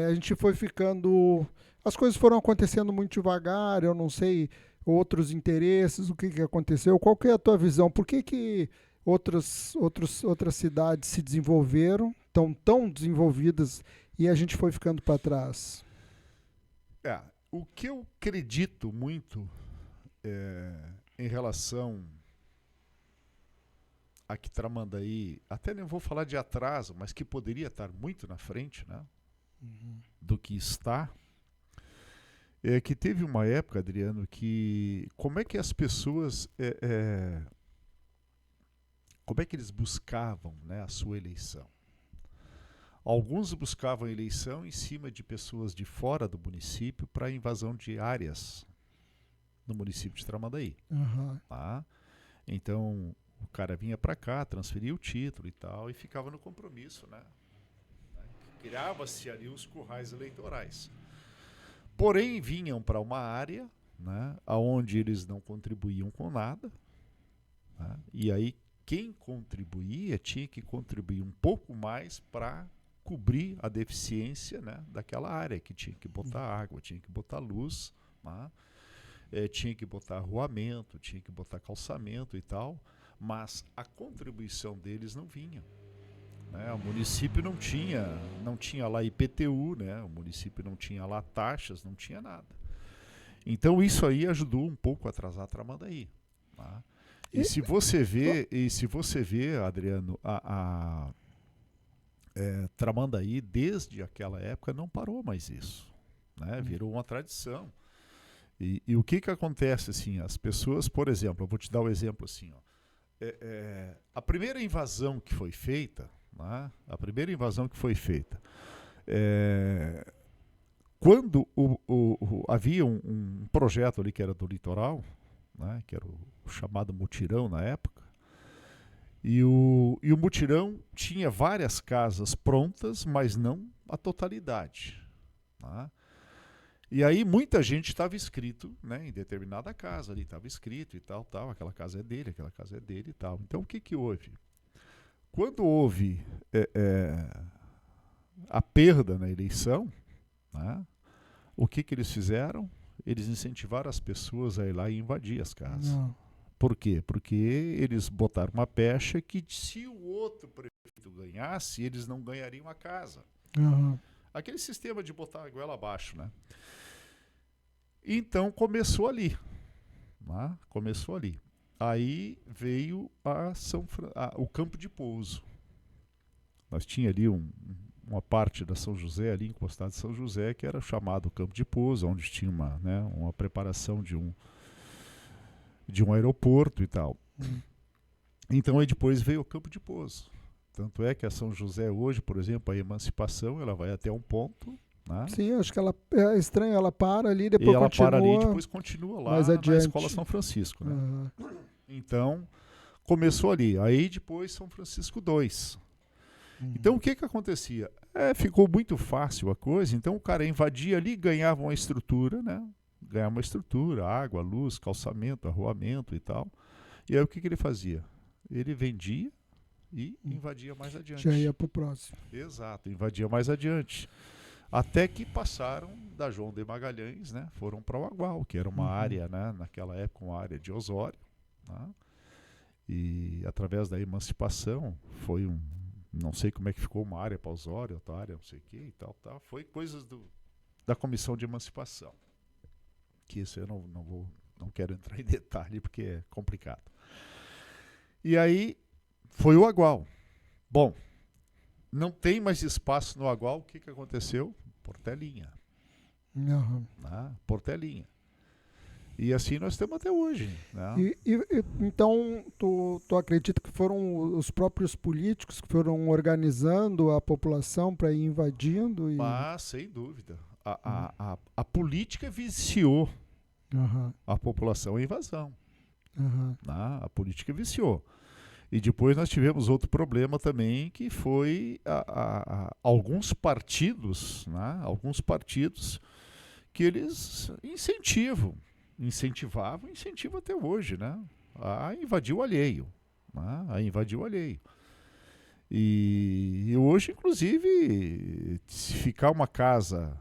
a gente foi ficando. As coisas foram acontecendo muito devagar, eu não sei outros interesses, o que aconteceu. Qual que é a tua visão? Por que outras cidades se desenvolveram, tão desenvolvidas, e a gente foi ficando para trás? O que eu acredito muito em relação a que Tramandaí, até nem vou falar de atraso, mas que poderia estar muito na frente, né, do que está, é que teve uma época, Adriano, que como é que as pessoas, como é que eles buscavam, né, a sua eleição? Alguns buscavam a eleição em cima de pessoas de fora do município para invasão de áreas no município de Tramandaí. Uhum. Tá? Então, o cara vinha para cá, transferia o título e tal, e ficava no compromisso, né? Criava-se ali os currais eleitorais. Porém, vinham para uma área, né, onde eles não contribuíam com nada, né? E aí quem contribuía tinha que contribuir um pouco mais para cobrir a deficiência, né, daquela área, que tinha que botar água, tinha que botar luz, né, tinha que botar arruamento, tinha que botar calçamento e tal, mas a contribuição deles não vinha. Né? O município não tinha lá IPTU, né? O município não tinha lá taxas, não tinha nada. Então isso aí ajudou um pouco a atrasar a Tramandaí. Tá? E se você vê, Adriano, Tramandaí, desde aquela época, não parou mais isso. Né? Virou uma tradição. E o que acontece? Assim, as pessoas, por exemplo, eu vou te dar um exemplo assim. Ó, a primeira invasão que foi feita, né? Quando havia um projeto ali que era do litoral, né? Que era o chamado mutirão na época, e o mutirão tinha várias casas prontas, mas não a totalidade. Tá? E aí muita gente estava inscrito, né, em determinada casa ali, estava inscrito e tal, aquela casa é dele, aquela casa é dele e tal. Então o que houve? Quando houve a perda na eleição, né, o que eles fizeram? Eles incentivaram as pessoas a ir lá e invadir as casas. Não. Por quê? Porque eles botaram uma pecha que se o outro prefeito ganhasse, eles não ganhariam a casa. Uhum. Aquele sistema de botar a goela abaixo, né? Então começou ali. Né? Começou ali. Aí veio o campo de pouso. Nós tinha ali uma parte da São José, ali encostado de São José, que era chamado campo de pouso, onde tinha uma preparação de um aeroporto e tal. Então aí depois veio o campo de pouso. Tanto é que a São José hoje, por exemplo, a Emancipação, ela vai até um ponto. Né? Sim, acho que ela é estranho, ela para ali, depois e ela continua. Para ali e depois continua lá mais na adiante. Escola São Francisco. Né? Uhum. Então, começou ali. Aí depois São Francisco II. Então o que acontecia? Ficou muito fácil a coisa, então o cara invadia ali, ganhava uma estrutura, né? Ganhava uma estrutura, água, luz, calçamento, arruamento e tal. E aí o que ele fazia? Ele vendia e invadia mais adiante. Já ia pro próximo. Exato, invadia mais adiante. Até que passaram da João de Magalhães, né? Foram para o Agual, que era uma área, né? Naquela época, uma área de Osório. Né? E através da emancipação, foi não sei como é que ficou, uma área para Osório, outra área, não sei o que e tal. Foi coisas da Comissão de Emancipação. Que isso eu não quero entrar em detalhe, porque é complicado. E aí, foi o Agual. Bom, não tem mais espaço no Agual, o que aconteceu? Portelinha. Uhum. Portelinha. E assim nós temos até hoje. Né? Então, tu acredita que foram os próprios políticos que foram organizando a população para ir invadindo? Mas, sem dúvida, a política viciou a população à invasão. Né? A política viciou. E depois nós tivemos outro problema também, que foi alguns partidos, né? Alguns partidos que eles incentivavam até hoje, né? A invadir o alheio. Né? A invadir o alheio. E hoje, inclusive, se ficar uma casa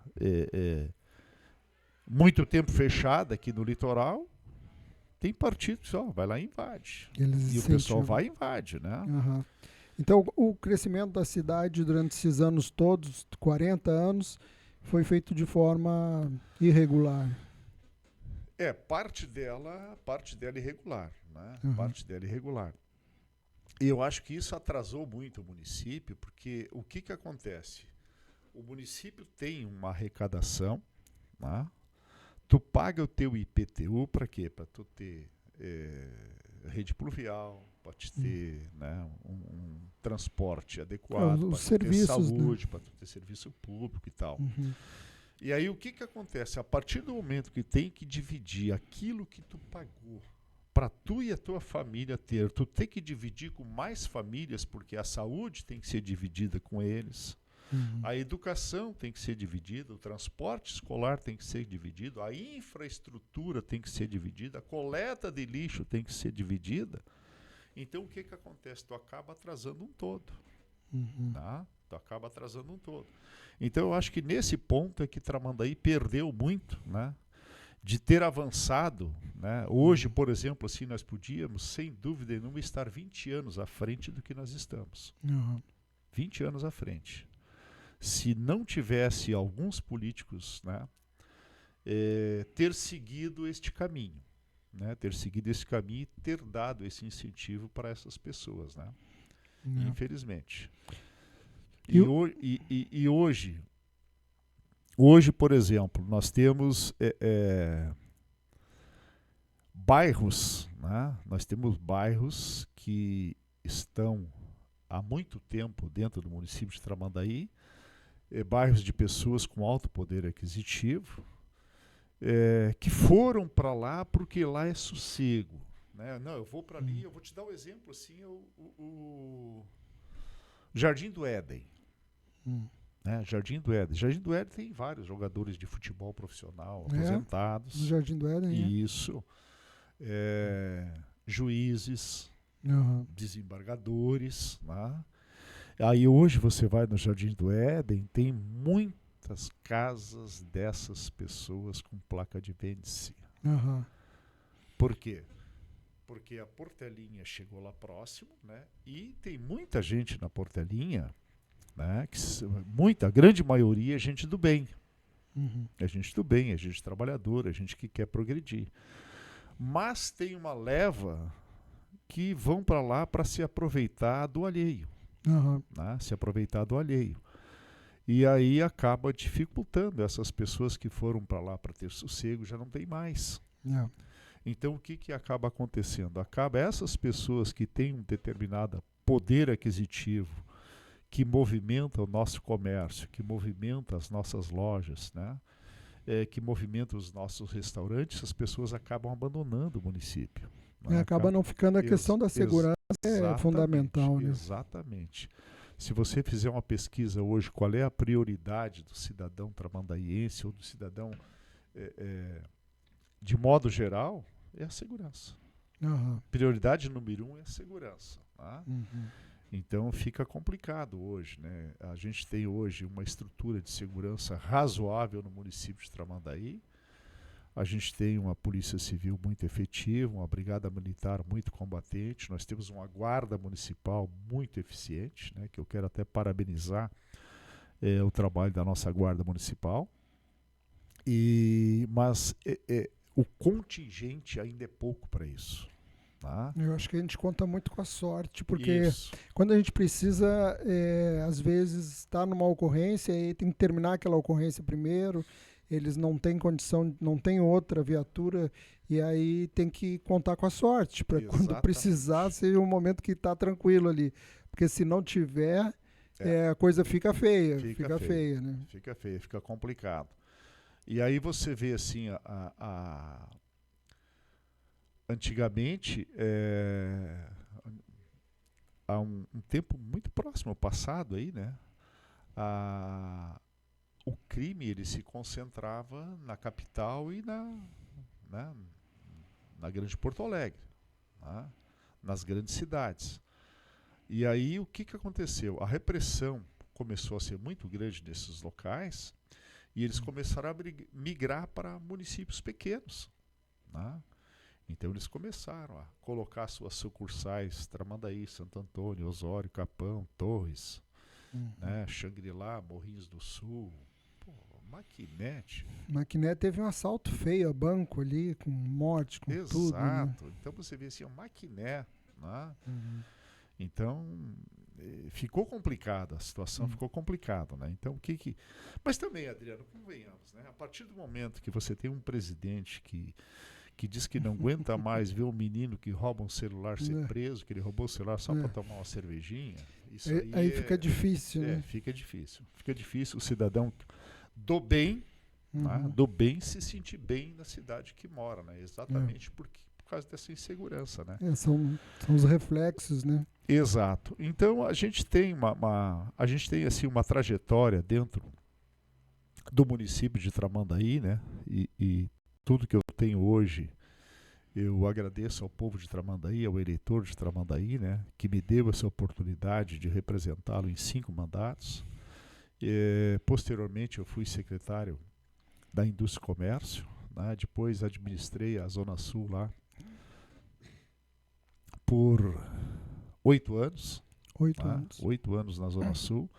muito tempo fechada aqui no litoral, tem partido que só vai lá e invade. E o pessoal vai e invade, né? Então, o crescimento da cidade durante esses anos todos, 40 anos, foi feito de forma irregular. Parte dela irregular, né? Parte dela irregular. E eu acho que isso atrasou muito o município, porque o que acontece? O município tem uma arrecadação, né? Tu paga o teu IPTU para quê? Para tu ter rede pluvial, para te ter né, um transporte adequado, para tu ter saúde, né? Para tu ter serviço público e tal. E aí o que acontece? A partir do momento que tem que dividir aquilo que tu pagou para tu e a tua família ter, tu tem que dividir com mais famílias, porque a saúde tem que ser dividida com eles. A educação tem que ser dividida, o transporte escolar tem que ser dividido, a infraestrutura tem que ser dividida, a coleta de lixo tem que ser dividida. Então o que acontece? Tu acaba atrasando um todo. Tá? Tu acaba atrasando um todo. Então eu acho que nesse ponto é que Tramandaí perdeu muito, né? De ter avançado. Né? Hoje, por exemplo, assim, nós podíamos, sem dúvida nenhuma, estar 20 anos à frente do que nós estamos. 20 anos à frente. Se não tivesse alguns políticos, né, ter seguido este caminho, né, ter seguido esse caminho e ter dado esse incentivo para essas pessoas, né? Infelizmente. E hoje, por exemplo, nós temos bairros, né? Nós temos bairros que estão há muito tempo dentro do município de Tramandaí, bairros de pessoas com alto poder aquisitivo, que foram para lá porque lá é sossego. Né? Não, eu vou para ali, eu vou te dar um exemplo, assim, o Jardim do Éden. Né? Jardim do Éden. Jardim do Éden tem vários jogadores de futebol profissional aposentados. No Jardim do Éden, isso. Juízes, desembargadores, né? Aí hoje você vai no Jardim do Éden, tem muitas casas dessas pessoas com placa de vende-se. Por quê? Porque a Portelinha chegou lá próximo, né? E tem muita gente na Portelinha, né? A grande maioria é gente do bem. É gente do bem, é gente trabalhadora, é gente que quer progredir. Mas tem uma leva que vão para lá para se aproveitar do alheio. Né? Se aproveitar do alheio. E aí acaba dificultando essas pessoas que foram para lá para ter sossego, já não tem mais. Então o que acaba acontecendo? Acaba essas pessoas que têm um determinado poder aquisitivo, que movimenta o nosso comércio, que movimenta as nossas lojas, né? Que movimenta os nossos restaurantes, as pessoas acabam abandonando o município. Né? Acaba não ficando a questão da segurança, é fundamental. Né? Exatamente. Se você fizer uma pesquisa hoje, qual é a prioridade do cidadão tramandaiense ou do cidadão de modo geral, é a segurança. Prioridade número 1 é a segurança. Tá? Então fica complicado hoje. Né? A gente tem hoje uma estrutura de segurança razoável no município de Tramandaí. A gente tem uma polícia civil muito efetiva, uma brigada militar muito combatente, nós temos uma guarda municipal muito eficiente, né, que eu quero até parabenizar o trabalho da nossa guarda municipal. Mas o contingente ainda é pouco para isso. Tá? Eu acho que a gente conta muito com a sorte, porque quando a gente precisa, às vezes, estar numa ocorrência e tem que terminar aquela ocorrência primeiro, eles não têm condição, não têm outra viatura, e aí tem que contar com a sorte, para quando Exatamente. precisar, seja um momento que está tranquilo ali. Porque se não tiver, a coisa fica feia, fica feia, né? Fica feia, fica complicado. E aí você vê assim, antigamente, há um tempo muito próximo passado aí, né? O crime ele se concentrava na capital e na grande Porto Alegre, né? Nas grandes cidades. E aí o que aconteceu? A repressão começou a ser muito grande nesses locais e eles começaram a migrar para municípios pequenos, né? Então eles começaram a colocar suas sucursais, Tramandaí, Santo Antônio, Osório, Capão, Torres, né? Xangri-Lá, Morrinhos do Sul, Maquinete. Maquinete teve um assalto feio a banco ali, com morte, com tudo. Né? Exato. Então você vê assim, o Maquiné, né? Então ficou complicada, a situação ficou complicada, né? Então mas também, Adriano, convenhamos, né? A partir do momento que você tem um presidente que diz que não aguenta mais ver um menino que rouba um celular ser preso, que ele roubou o celular só para tomar uma cervejinha, isso aí fica difícil, né? Fica difícil. Fica difícil o cidadão do bem, né? Do bem se sentir bem na cidade que mora, né? Exatamente por causa dessa insegurança, né? São os reflexos, né? Exato. Então a gente tem a gente tem assim uma trajetória dentro do município de Tramandaí, né? E tudo que eu tenho hoje, eu agradeço ao povo de Tramandaí, ao eleitor de Tramandaí, né? Que me deu essa oportunidade de representá-lo em 5 mandatos. Posteriormente eu fui secretário da Indústria e Comércio, né? Depois administrei a Zona Sul lá por 8 anos. 8 anos. 8 anos na Zona Sul.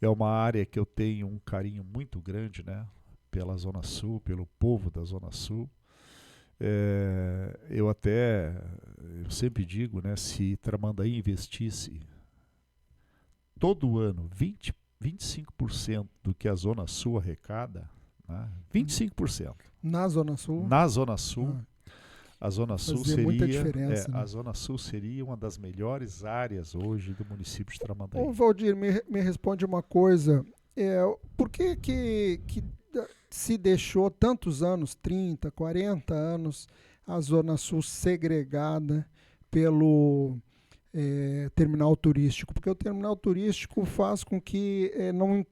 É uma área que eu tenho um carinho muito grande, né? Pela Zona Sul, pelo povo da Zona Sul. Eu sempre digo, né? Se Tramandaí investisse todo ano 25% do que a Zona Sul arrecada, né? 25%. Na Zona Sul? Na Zona Sul. A Zona Sul muita diferença, né? A Zona Sul seria uma das melhores áreas hoje do município de Tramandaí. Ô, Valdir, me responde uma coisa. Por que se deixou tantos anos, 30, 40 anos, a Zona Sul segregada pelo terminal turístico? Porque o terminal turístico faz com que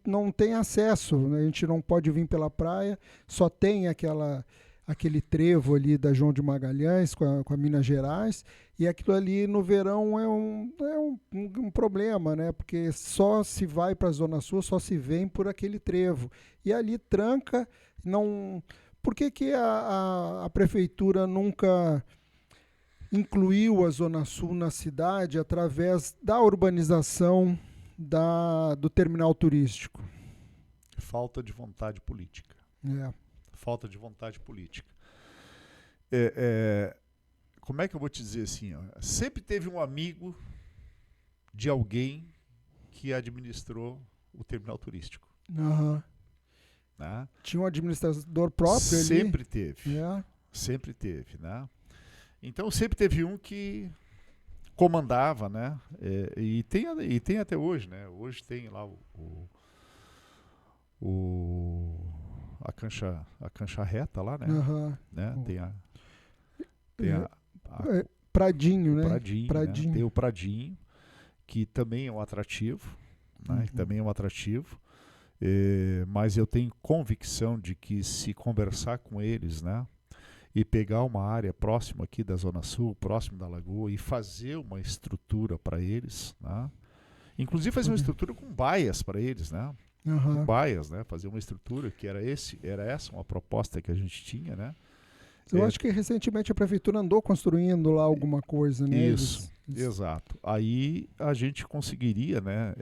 não tenha acesso, né? A gente não pode vir pela praia, só tem aquele trevo ali da João de Magalhães com a Minas Gerais, e aquilo ali no verão é um problema, né? Porque só se vai para a Zona Sul, só se vem por aquele trevo. E ali tranca, não... Por que a prefeitura nunca incluiu a Zona Sul na cidade através da urbanização do terminal turístico? Falta de vontade política. Falta de vontade política. Como é que eu vou te dizer assim? Sempre teve um amigo de alguém que administrou o terminal turístico. Né? Tinha um administrador próprio ali? Sempre teve. Sempre teve. Né? Então sempre teve um que comandava, né? E tem até hoje, né? Hoje tem lá a cancha reta lá, né? Né? Tem Pradinho, né? Pradinho. Né? Tem o Pradinho, que também é um atrativo, né? Que também é um atrativo. Mas eu tenho convicção de que se conversar com eles, né? E pegar uma área próxima aqui da Zona Sul, próximo da Lagoa, e fazer uma estrutura para eles, né? Inclusive fazer uma estrutura com baias para eles, né? Com baias, né? Fazer uma estrutura que era essa uma proposta que a gente tinha, né? Eu acho que recentemente a prefeitura andou construindo lá alguma coisa, né? Isso, exato. Aí a gente conseguiria, né?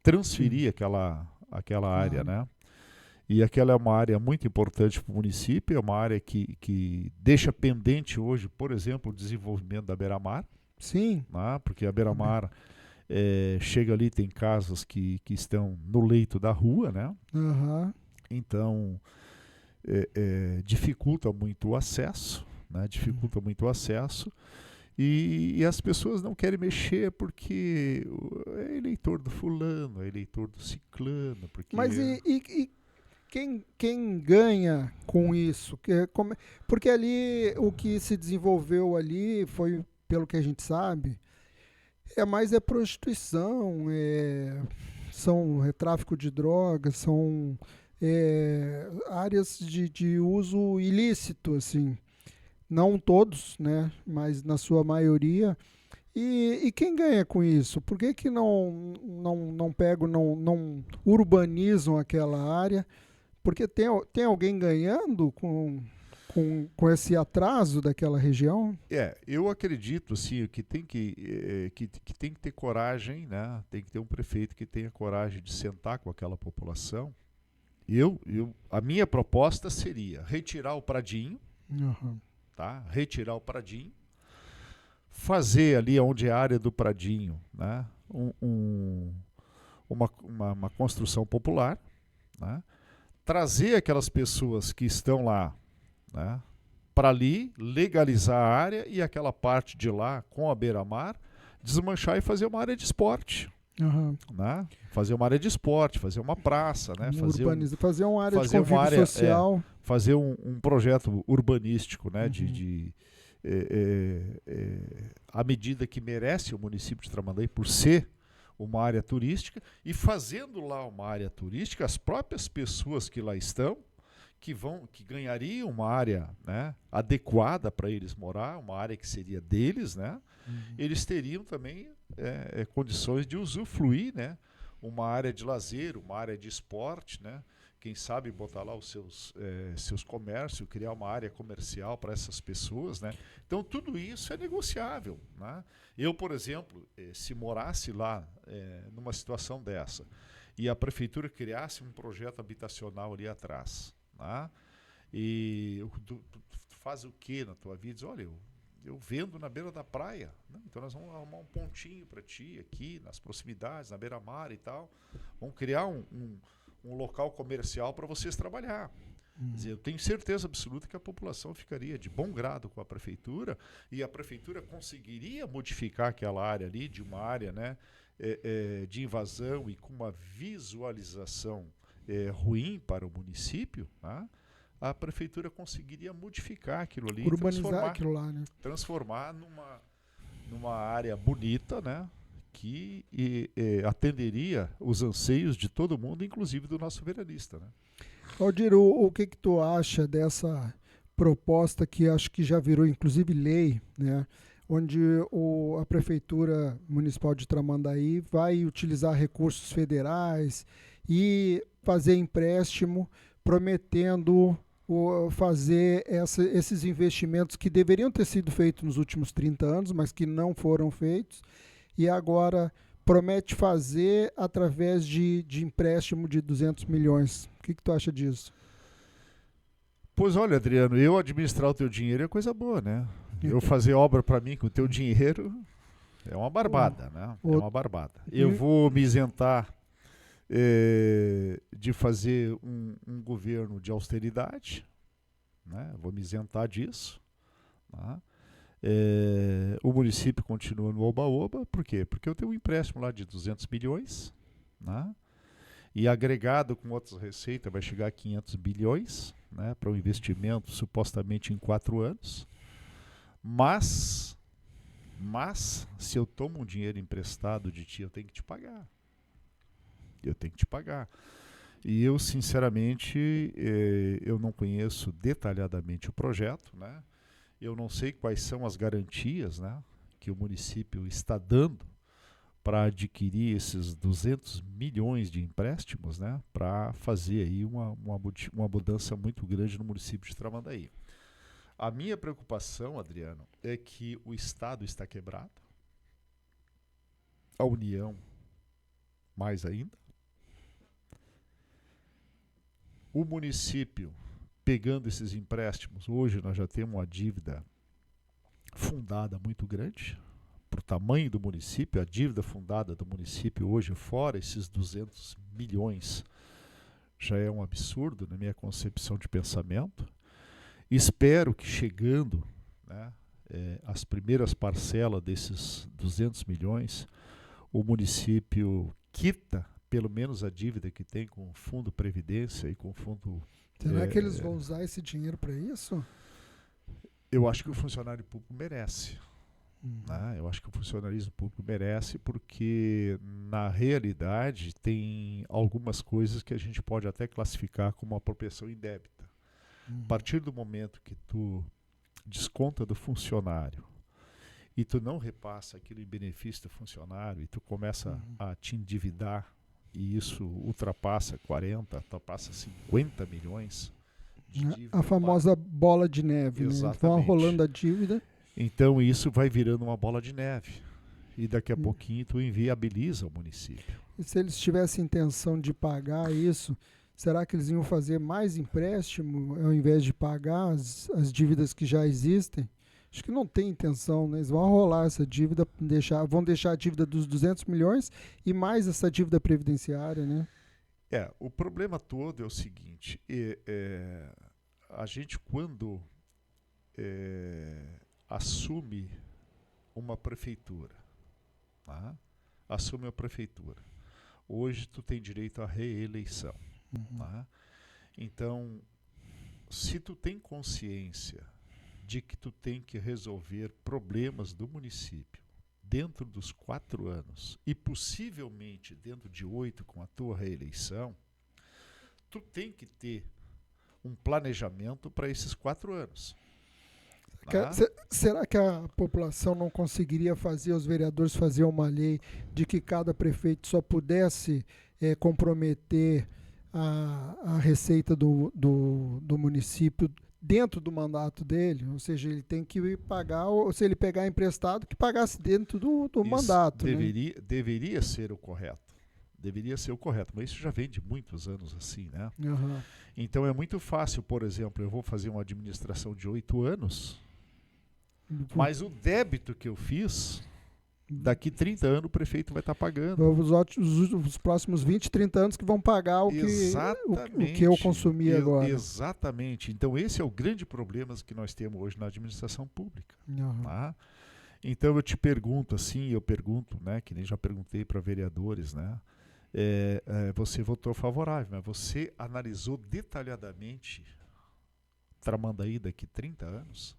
Transferir aquela área, né? E aquela é uma área muito importante para o município, é uma área que deixa pendente hoje, por exemplo, o desenvolvimento da Beira-Mar. Sim. Né? Porque a Beira-Mar chega ali, tem casas que estão no leito da rua, né? Uhum. Então, dificulta muito o acesso, né? Dificulta muito o acesso. E as pessoas não querem mexer porque é eleitor do fulano, é eleitor do ciclano. Porque... Mas e quem ganha com isso? Porque ali o que se desenvolveu ali foi, pelo que a gente sabe, é prostituição, tráfico de drogas, são áreas de uso ilícito, assim. Não todos, né? Mas na sua maioria. E quem ganha com isso? Por que não pegam, não urbanizam aquela área? Porque tem alguém ganhando com esse atraso daquela região? Eu acredito assim, que tem que tem que ter coragem, né? Tem que ter um prefeito que tenha coragem de sentar com aquela população. A minha proposta seria retirar o Pradinho, Uhum. tá? Retirar o Pradinho, fazer ali onde é a área do Pradinho, né? Uma construção popular, né? Trazer aquelas pessoas que estão lá, né, para ali, legalizar a área e aquela parte de lá com a beira-mar, desmanchar e fazer uma área de esporte. Uhum. Né? Fazer uma área de esporte, fazer uma praça, né? Fazer uma área fazer de convívio social. Fazer um projeto urbanístico, né? À medida que merece o município de Tramandaí por ser uma área turística, e fazendo lá uma área turística, as próprias pessoas que lá estão, que ganhariam uma área, né, adequada para eles morar, uma área que seria deles, né? Eles teriam também condições de usufruir, né, uma área de lazer, uma área de esporte, né? Quem sabe botar lá os seus comércios, criar uma área comercial para essas pessoas, né? Então tudo isso é negociável, né? Eu, por exemplo, se morasse lá numa situação dessa e a prefeitura criasse um projeto habitacional ali atrás, né? E tu faz o que na tua vida? Diz, olha, eu vendo na beira da praia, né? Então nós vamos arrumar um pontinho para ti aqui, nas proximidades, na beira-mar e tal. Vamos criar um local comercial para vocês trabalhar. Quer dizer, eu tenho certeza absoluta que a população ficaria de bom grado com a prefeitura e a prefeitura conseguiria modificar aquela área ali de uma área, né, de invasão e com uma visualização ruim para o município, tá? A prefeitura conseguiria modificar aquilo ali, urbanizar aquilo lá, né? Transformar numa área bonita, né? Que atenderia os anseios de todo mundo, inclusive do nosso veranista, né? Aldir, o que tu acha dessa proposta que acho que já virou inclusive lei, né? Onde a Prefeitura Municipal de Tramandaí vai utilizar recursos federais e fazer empréstimo, prometendo fazer esses investimentos que deveriam ter sido feitos nos últimos 30 anos, mas que não foram feitos, e agora promete fazer através de empréstimo de 200 milhões. O que tu acha disso? Pois olha, Adriano, eu administrar o teu dinheiro é coisa boa, né? Eu fazer obra para mim com o teu dinheiro é uma barbada, né? É uma barbada. Eu vou me isentar de fazer um governo de austeridade, né? Vou me isentar disso, tá? O município continua no oba-oba, por quê? Porque eu tenho um empréstimo lá de 200 milhões, né? E agregado com outras receitas vai chegar a 500 bilhões, né? Para um investimento supostamente em 4 anos. Mas, se eu tomo um dinheiro emprestado de ti, eu tenho que te pagar. Eu tenho que te pagar. E eu, sinceramente, eu não conheço detalhadamente o projeto, né? Eu não sei quais são as garantias, né, que o município está dando para adquirir esses 200 milhões de empréstimos, né, para fazer aí uma mudança muito grande no município de Tramandaí. A minha preocupação, Adriano, é que o Estado está quebrado, a União mais ainda, o município pegando esses empréstimos. Hoje nós já temos uma dívida fundada muito grande, para o tamanho do município. A dívida fundada do município hoje, fora esses 200 milhões, já é um absurdo na minha concepção de pensamento. Espero que chegando, né, as primeiras parcelas desses 200 milhões, o município quita pelo menos a dívida que tem com o Fundo Previdência e com o Fundo... Será que eles vão usar esse dinheiro para isso? Eu acho que o funcionário público merece. Né? Eu acho que o funcionalismo público merece, porque na realidade tem algumas coisas que a gente pode até classificar como apropriação indébita. A partir do momento que tu desconta do funcionário e tu não repassa aquilo em benefício do funcionário e tu começa a te endividar, e isso ultrapassa 40, ultrapassa 50 milhões de dívida. A famosa bola de neve, né? Vão rolando a dívida. Então isso vai virando uma bola de neve. E daqui a pouquinho tu inviabiliza o município. E se eles tivessem intenção de pagar isso, será que eles iam fazer mais empréstimo ao invés de pagar as dívidas que já existem? Acho que não tem intenção, né? Eles vão rolar essa dívida, vão deixar a dívida dos 200 milhões e mais essa dívida previdenciária, né? O problema todo é o seguinte, a gente quando assume uma prefeitura, tá? Assume a prefeitura. Hoje tu tem direito à reeleição. Tá? Então, se tu tem consciência de que tu tem que resolver problemas do município dentro dos 4 anos e possivelmente dentro de 8 com a tua reeleição, tu tem que ter um planejamento para esses 4 anos. Tá? Será que a população não conseguiria os vereadores fazer uma lei de que cada prefeito só pudesse comprometer a receita do município dentro do mandato dele? Ou seja, ele tem que pagar, ou se ele pegar emprestado, que pagasse dentro do mandato. Deveria ser o correto. Deveria ser o correto, mas isso já vem de muitos anos assim, né? Então é muito fácil, por exemplo, eu vou fazer uma administração de 8 anos, mas o débito que eu fiz, daqui 30 anos o prefeito vai estar pagando. Os próximos 20, 30 anos que vão pagar o que eu consumi agora. Exatamente. Então esse é o grande problema que nós temos hoje na administração pública. Tá? Então eu te pergunto assim, né, que nem já perguntei para vereadores, né? Você votou favorável, mas você analisou detalhadamente Tramandaí daqui 30 anos?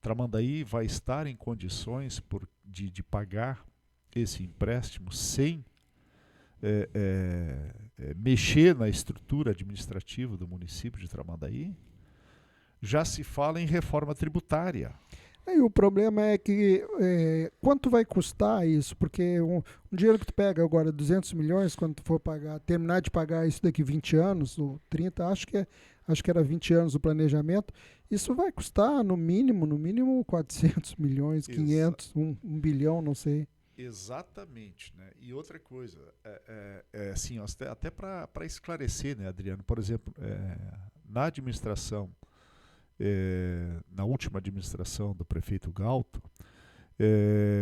Tramandaí vai estar em condições de pagar esse empréstimo sem mexer na estrutura administrativa do município de Tramandaí? Já se fala em reforma tributária. E o problema é que quanto vai custar isso? Porque um dinheiro que tu pega agora, 200 milhões, quando tu for terminar de pagar isso daqui 20 anos, ou 30, acho que era 20 anos o planejamento, isso vai custar no mínimo 400 milhões, 500, 1 bilhão, não sei. Exatamente, né? E outra coisa, assim, até para esclarecer, né, Adriano, por exemplo, na administração, na última administração do prefeito Galto,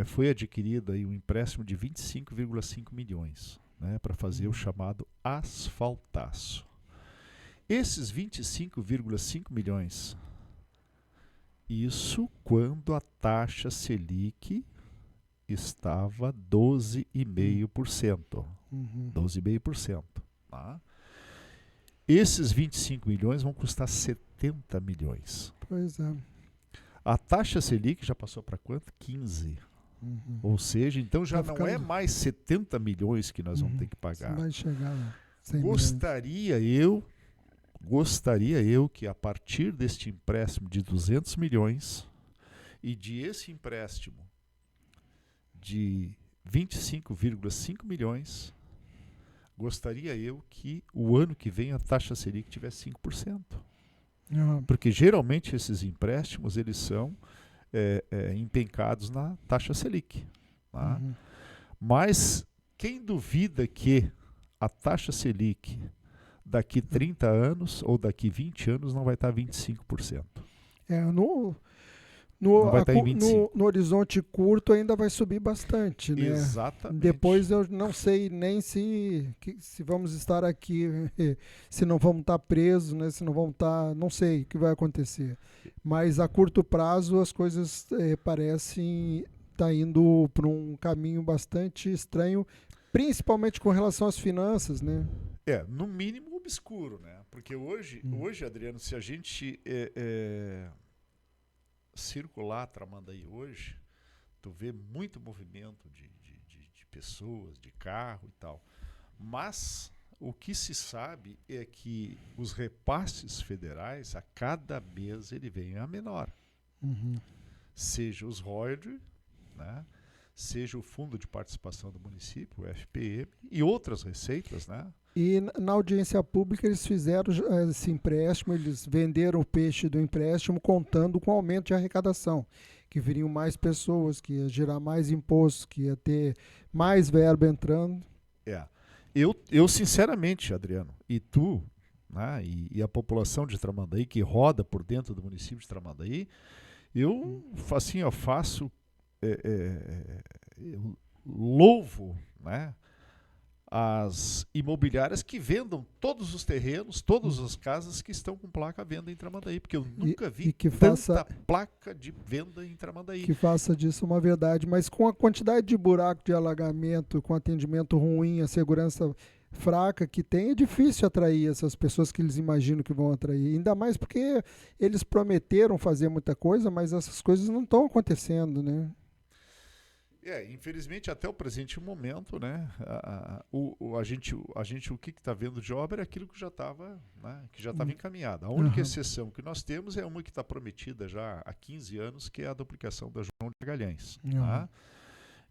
foi adquirido aí um empréstimo de 25,5 milhões, né, para fazer o chamado asfaltaço. Esses 25,5 milhões, isso quando a taxa Selic estava 12,5%. 12,5%. Tá? Esses 25 milhões vão custar 70 milhões. Pois é. A taxa Selic já passou para quanto? 15. Ou seja, então já não é mais 70 milhões que nós vamos ter que pagar. Vai chegar lá. Gostaria eu que a partir deste empréstimo de 200 milhões e de esse empréstimo de 25,5 milhões, gostaria eu que o ano que vem a taxa Selic tivesse 5%. Porque geralmente esses empréstimos eles são empencados na taxa Selic. Tá? Mas quem duvida que a taxa Selic daqui 30 anos ou daqui 20 anos não vai estar 25%? Não vai estar em 25. No horizonte curto ainda vai subir bastante, né? Exatamente. Depois eu não sei nem se vamos estar aqui, se não vamos estar presos, né? Se não vamos estar, não sei o que vai acontecer. Mas a curto prazo as coisas parecem estar indo para um caminho bastante estranho, principalmente com relação às finanças, né? No mínimo obscuro, né? Porque hoje, Adriano, se a gente circular Tramandaí hoje, tu vê muito movimento de pessoas, de carro e tal. Mas o que se sabe é que os repasses federais, a cada mês, ele vem a menor. Seja os royalties, né? Seja o Fundo de Participação do Município, o FPM, e outras receitas, né? E na audiência pública eles fizeram esse empréstimo, eles venderam o peixe do empréstimo contando com aumento de arrecadação, que viriam mais pessoas, que ia gerar mais impostos, que ia ter mais verba entrando. Eu sinceramente, Adriano, e tu, né, e a população de Tramandaí, que roda por dentro do município de Tramandaí, eu faço, eu louvo, né, as imobiliárias que vendam todos os terrenos, todas as casas que estão com placa à venda em Tramandaí, porque eu nunca vi tanta placa de venda em Tramandaí. Que faça disso uma verdade, mas com a quantidade de buraco de alagamento, com atendimento ruim, a segurança fraca que tem, é difícil atrair essas pessoas que eles imaginam que vão atrair, ainda mais porque eles prometeram fazer muita coisa, mas essas coisas não estão acontecendo, né? Infelizmente até o presente momento, né, a gente o que está vendo de obra é aquilo que já estava, né, encaminhado. A única exceção que nós temos é uma que está prometida já há 15 anos, que é a duplicação da João de Magalhães. Tá?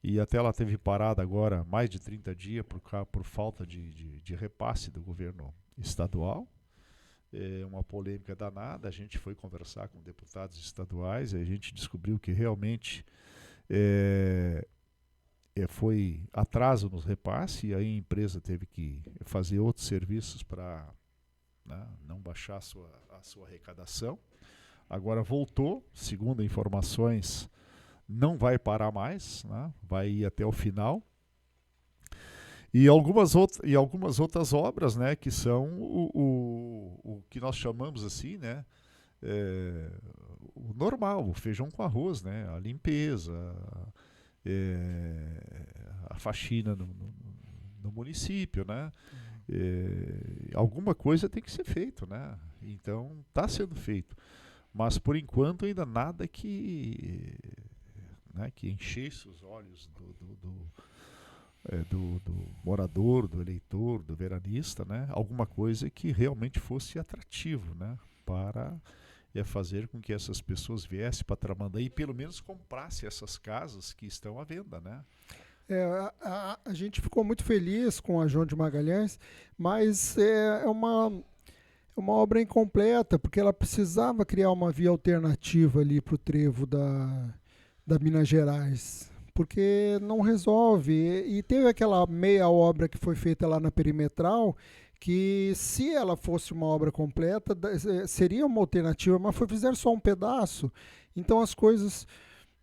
E até ela teve parada agora mais de 30 dias por falta de repasse do governo estadual. É uma polêmica danada. A gente foi conversar com deputados estaduais e a gente descobriu que realmente foi atraso nos repasses, e aí a empresa teve que fazer outros serviços para, né, não baixar a sua arrecadação. Agora voltou, segundo informações, não vai parar mais, né, vai ir até o final. E algumas outras obras, né, que são o que nós chamamos assim, né, o normal, o feijão com arroz, né? A limpeza, a faxina no município, né? Alguma coisa tem que ser feito, né? Então está sendo feito, mas por enquanto ainda nada que enchesse os olhos do morador, do eleitor, do veranista, né? Alguma coisa que realmente fosse atrativo, né? Para fazer com que essas pessoas viessem para Tramandaí e pelo menos comprassem essas casas que estão à venda, né? A gente ficou muito feliz com a João de Magalhães, mas é uma obra incompleta, porque ela precisava criar uma via alternativa ali para o trevo da Minas Gerais, porque não resolve. E teve aquela meia obra que foi feita lá na Perimetral, que se ela fosse uma obra completa, seria uma alternativa, mas fizeram só um pedaço. Então as coisas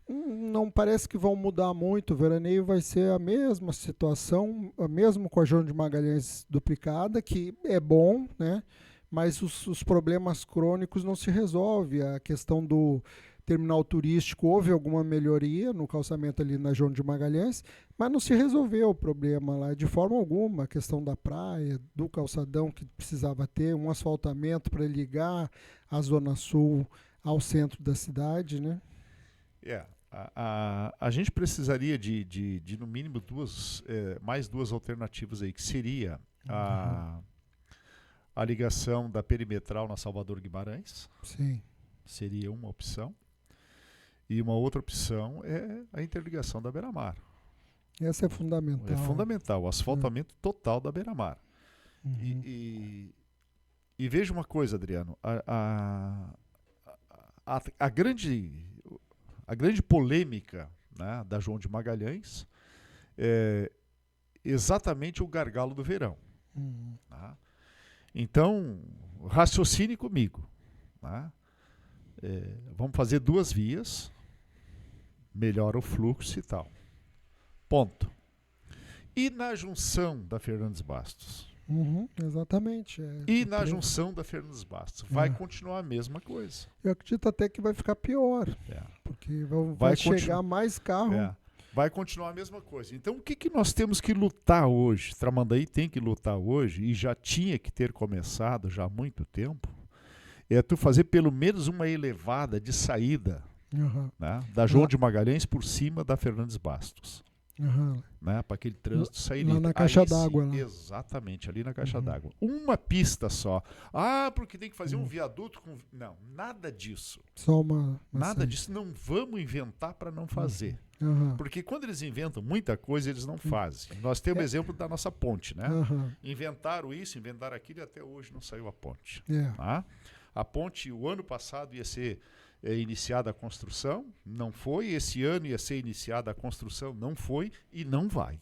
não parece que vão mudar muito. O veraneio vai ser a mesma situação, mesmo com a João de Magalhães duplicada, que é bom, né? Mas os problemas crônicos não se resolvem. A questão do terminal turístico, houve alguma melhoria no calçamento ali na João de Magalhães, mas não se resolveu o problema lá de forma alguma. A questão da praia, do calçadão que precisava ter, um asfaltamento para ligar a Zona Sul ao centro da cidade, né? A gente precisaria de no mínimo mais duas alternativas aí, que seria a ligação da Perimetral na Salvador Guimarães. Sim. Seria uma opção. E uma outra opção é a interligação da Beira-Mar. Essa é fundamental. É fundamental, o asfaltamento total da Beira-Mar. E veja uma coisa, Adriano, a grande polêmica, né, da João de Magalhães é exatamente o gargalo do verão. Tá? Então, raciocine comigo. Tá? vamos fazer 2 vias, melhora o fluxo e tal. Ponto. E na junção da Fernandes Bastos? Exatamente. E na junção da Fernandes Bastos? Vai continuar a mesma coisa. Eu acredito até que vai ficar pior. Porque vai chegar mais carro. Vai continuar a mesma coisa. Então, o que nós temos que lutar hoje? Tramandaí tem que lutar hoje, e já tinha que ter começado já há muito tempo, é tu fazer pelo menos uma elevada de saída, né, da João de Magalhães por cima da Fernandes Bastos. Né, para aquele trânsito sair lá na caixa d'água. Exatamente, ali na caixa d'água. Uma pista só. Porque tem que fazer um viaduto com... Não, nada disso. Só uma nada disso. Não vamos inventar para não fazer. Porque quando eles inventam muita coisa, eles não fazem. Nós temos o exemplo da nossa ponte, né? Inventaram isso, inventaram aquilo, e até hoje não saiu a ponte. Tá? A ponte, o ano passado, ia ser iniciada a construção, não foi. Esse ano ia ser iniciada a construção, não foi e não vai.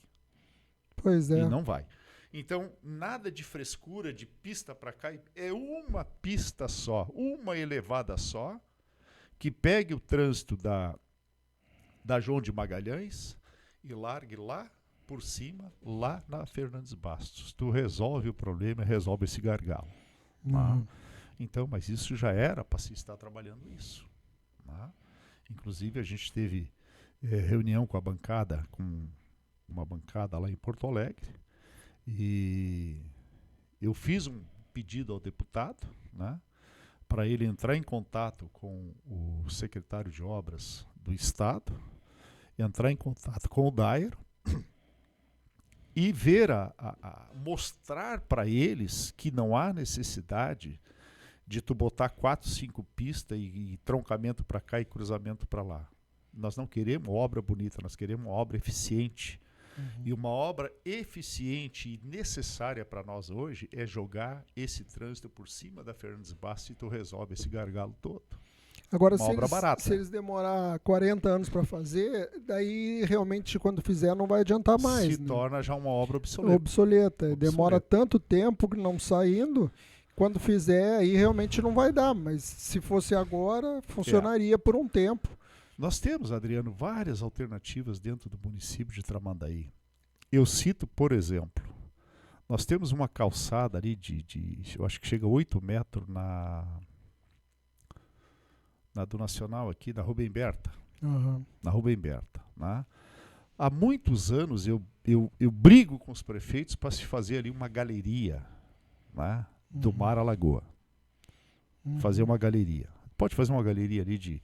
Pois é. E não vai. Então, nada de frescura, de pista para cá. É uma pista só, uma elevada só, que pegue o trânsito da João de Magalhães e largue lá por cima, lá na Fernandes Bastos. Tu resolve o problema, resolve esse gargalo. Então, mas isso já era para se estar trabalhando isso. Inclusive, a gente teve reunião com uma bancada lá em Porto Alegre, e eu fiz um pedido ao deputado, né, para ele entrar em contato com o secretário de obras do Estado, entrar em contato com o Dairo e ver, mostrar para eles que não há necessidade de tu botar 4, 5 pistas e troncamento para cá e cruzamento para lá. Nós não queremos obra bonita, nós queremos uma obra eficiente. E uma obra eficiente e necessária para nós hoje é jogar esse trânsito por cima da Fernandes Bastos, e tu resolve esse gargalo todo. Agora, se eles demorar 40 anos para fazer, daí realmente quando fizer não vai adiantar mais. Se torna já uma obra obsoleta. Obsoleta. Demora tanto tempo que não saindo, quando fizer aí realmente não vai dar, mas se fosse agora, funcionaria por um tempo. Nós temos, Adriano, várias alternativas dentro do município de Tramandaí. Eu cito, por exemplo, nós temos uma calçada ali eu acho que chega a 8 metros na do Nacional aqui, na Rubem Berta. Na Rubem Berta. Né? Há muitos anos eu brigo com os prefeitos para se fazer ali uma galeria, né, do mar à lagoa. Fazer uma galeria. Pode fazer uma galeria ali de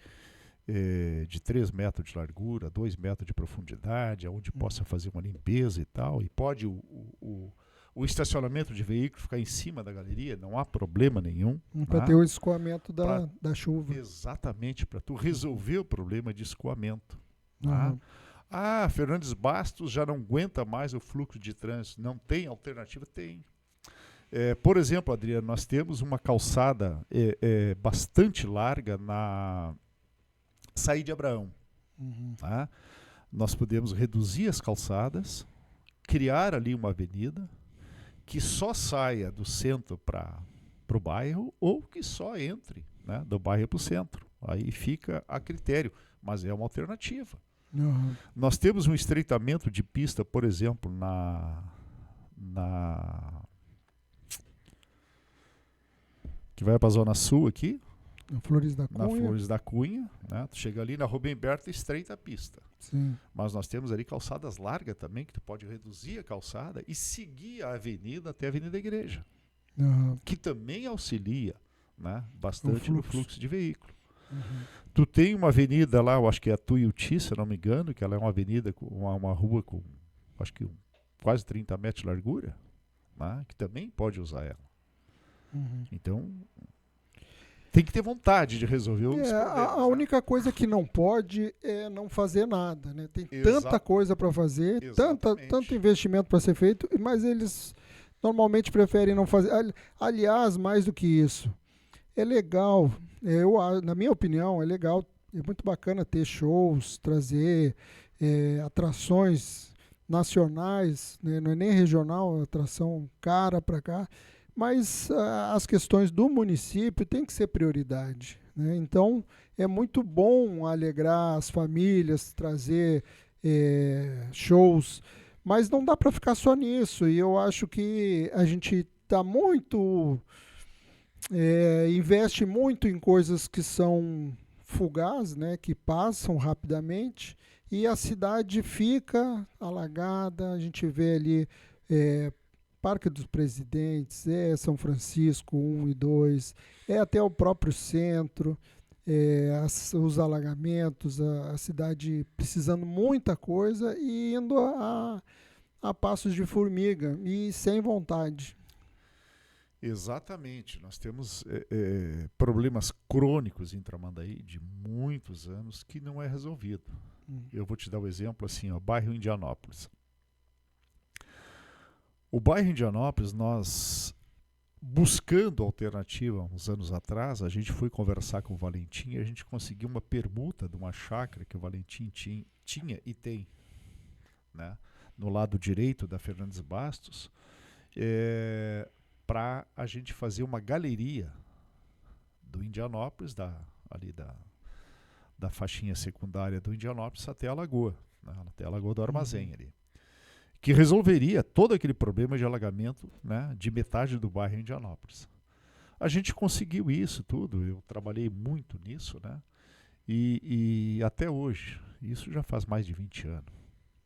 3 metros de largura, 2 metros de profundidade, onde possa fazer uma limpeza e tal. E pode o estacionamento de veículo ficar em cima da galeria, não há problema nenhum. Para ter o escoamento da chuva. Exatamente, para tu resolver o problema de escoamento. Tá? Fernandes Bastos já não aguenta mais o fluxo de trânsito. Não tem alternativa? Tem. Por exemplo, Adriano, nós temos uma calçada bastante larga na Saí de Abraão. Tá? Nós podemos reduzir as calçadas, criar ali uma avenida que só saia do centro para o bairro, ou que só entre, né, do bairro para o centro. Aí fica a critério, mas é uma alternativa. Nós temos um estreitamento de pista, por exemplo, que vai para a Zona Sul aqui, na Flores da Cunha, né? Tu chega ali na Rubem Berta e estreita a pista. Sim. Mas nós temos ali calçadas largas também, que tu pode reduzir a calçada e seguir a avenida até a Avenida Igreja, que também auxilia, né, bastante no fluxo de veículo. Tu tem uma avenida lá, eu acho que é a Tuiuti, se eu não me engano, que ela é uma avenida, uma rua com, acho que quase 30 metros de largura, né, que também pode usar ela. Então, tem que ter vontade de resolver os problemas. A única coisa que não pode é não fazer nada. Né? Tem tanta coisa para fazer, tanto investimento para ser feito, mas eles normalmente preferem não fazer. Aliás, mais do que isso, é legal, na minha opinião, é legal, é muito bacana ter shows, trazer atrações nacionais, né? Não é nem regional, atração cara para cá. Mas as questões do município têm que ser prioridade. né? Então, é muito bom alegrar as famílias, trazer shows, mas não dá para ficar só nisso. E eu acho que a gente está muito investe muito em coisas que são fugazes, né, que passam rapidamente, e a cidade fica alagada. A gente vê ali é, Parque dos Presidentes, São Francisco 1 e 2, até o próprio centro, os alagamentos, a cidade precisando muita coisa e indo a passos de formiga e sem vontade. Exatamente. Nós temos problemas crônicos em Tramandaí de muitos anos que não é resolvido. Eu vou te dar um exemplo assim, ó, bairro Indianópolis. O bairro Indianópolis, nós buscando alternativa uns anos atrás, a gente foi conversar com o Valentim e a gente conseguiu uma permuta de uma chácara que o Valentim tinha e tem, né, no lado direito da Fernandes Bastos, para a gente fazer uma galeria do Indianópolis, ali da faixinha secundária do Indianópolis até a Lagoa, né, até a Lagoa do Armazém ali, que resolveria todo aquele problema de alagamento, né, de metade do bairro Indianópolis. A gente conseguiu isso tudo, eu trabalhei muito nisso, né, e até hoje, isso já faz mais de 20 anos.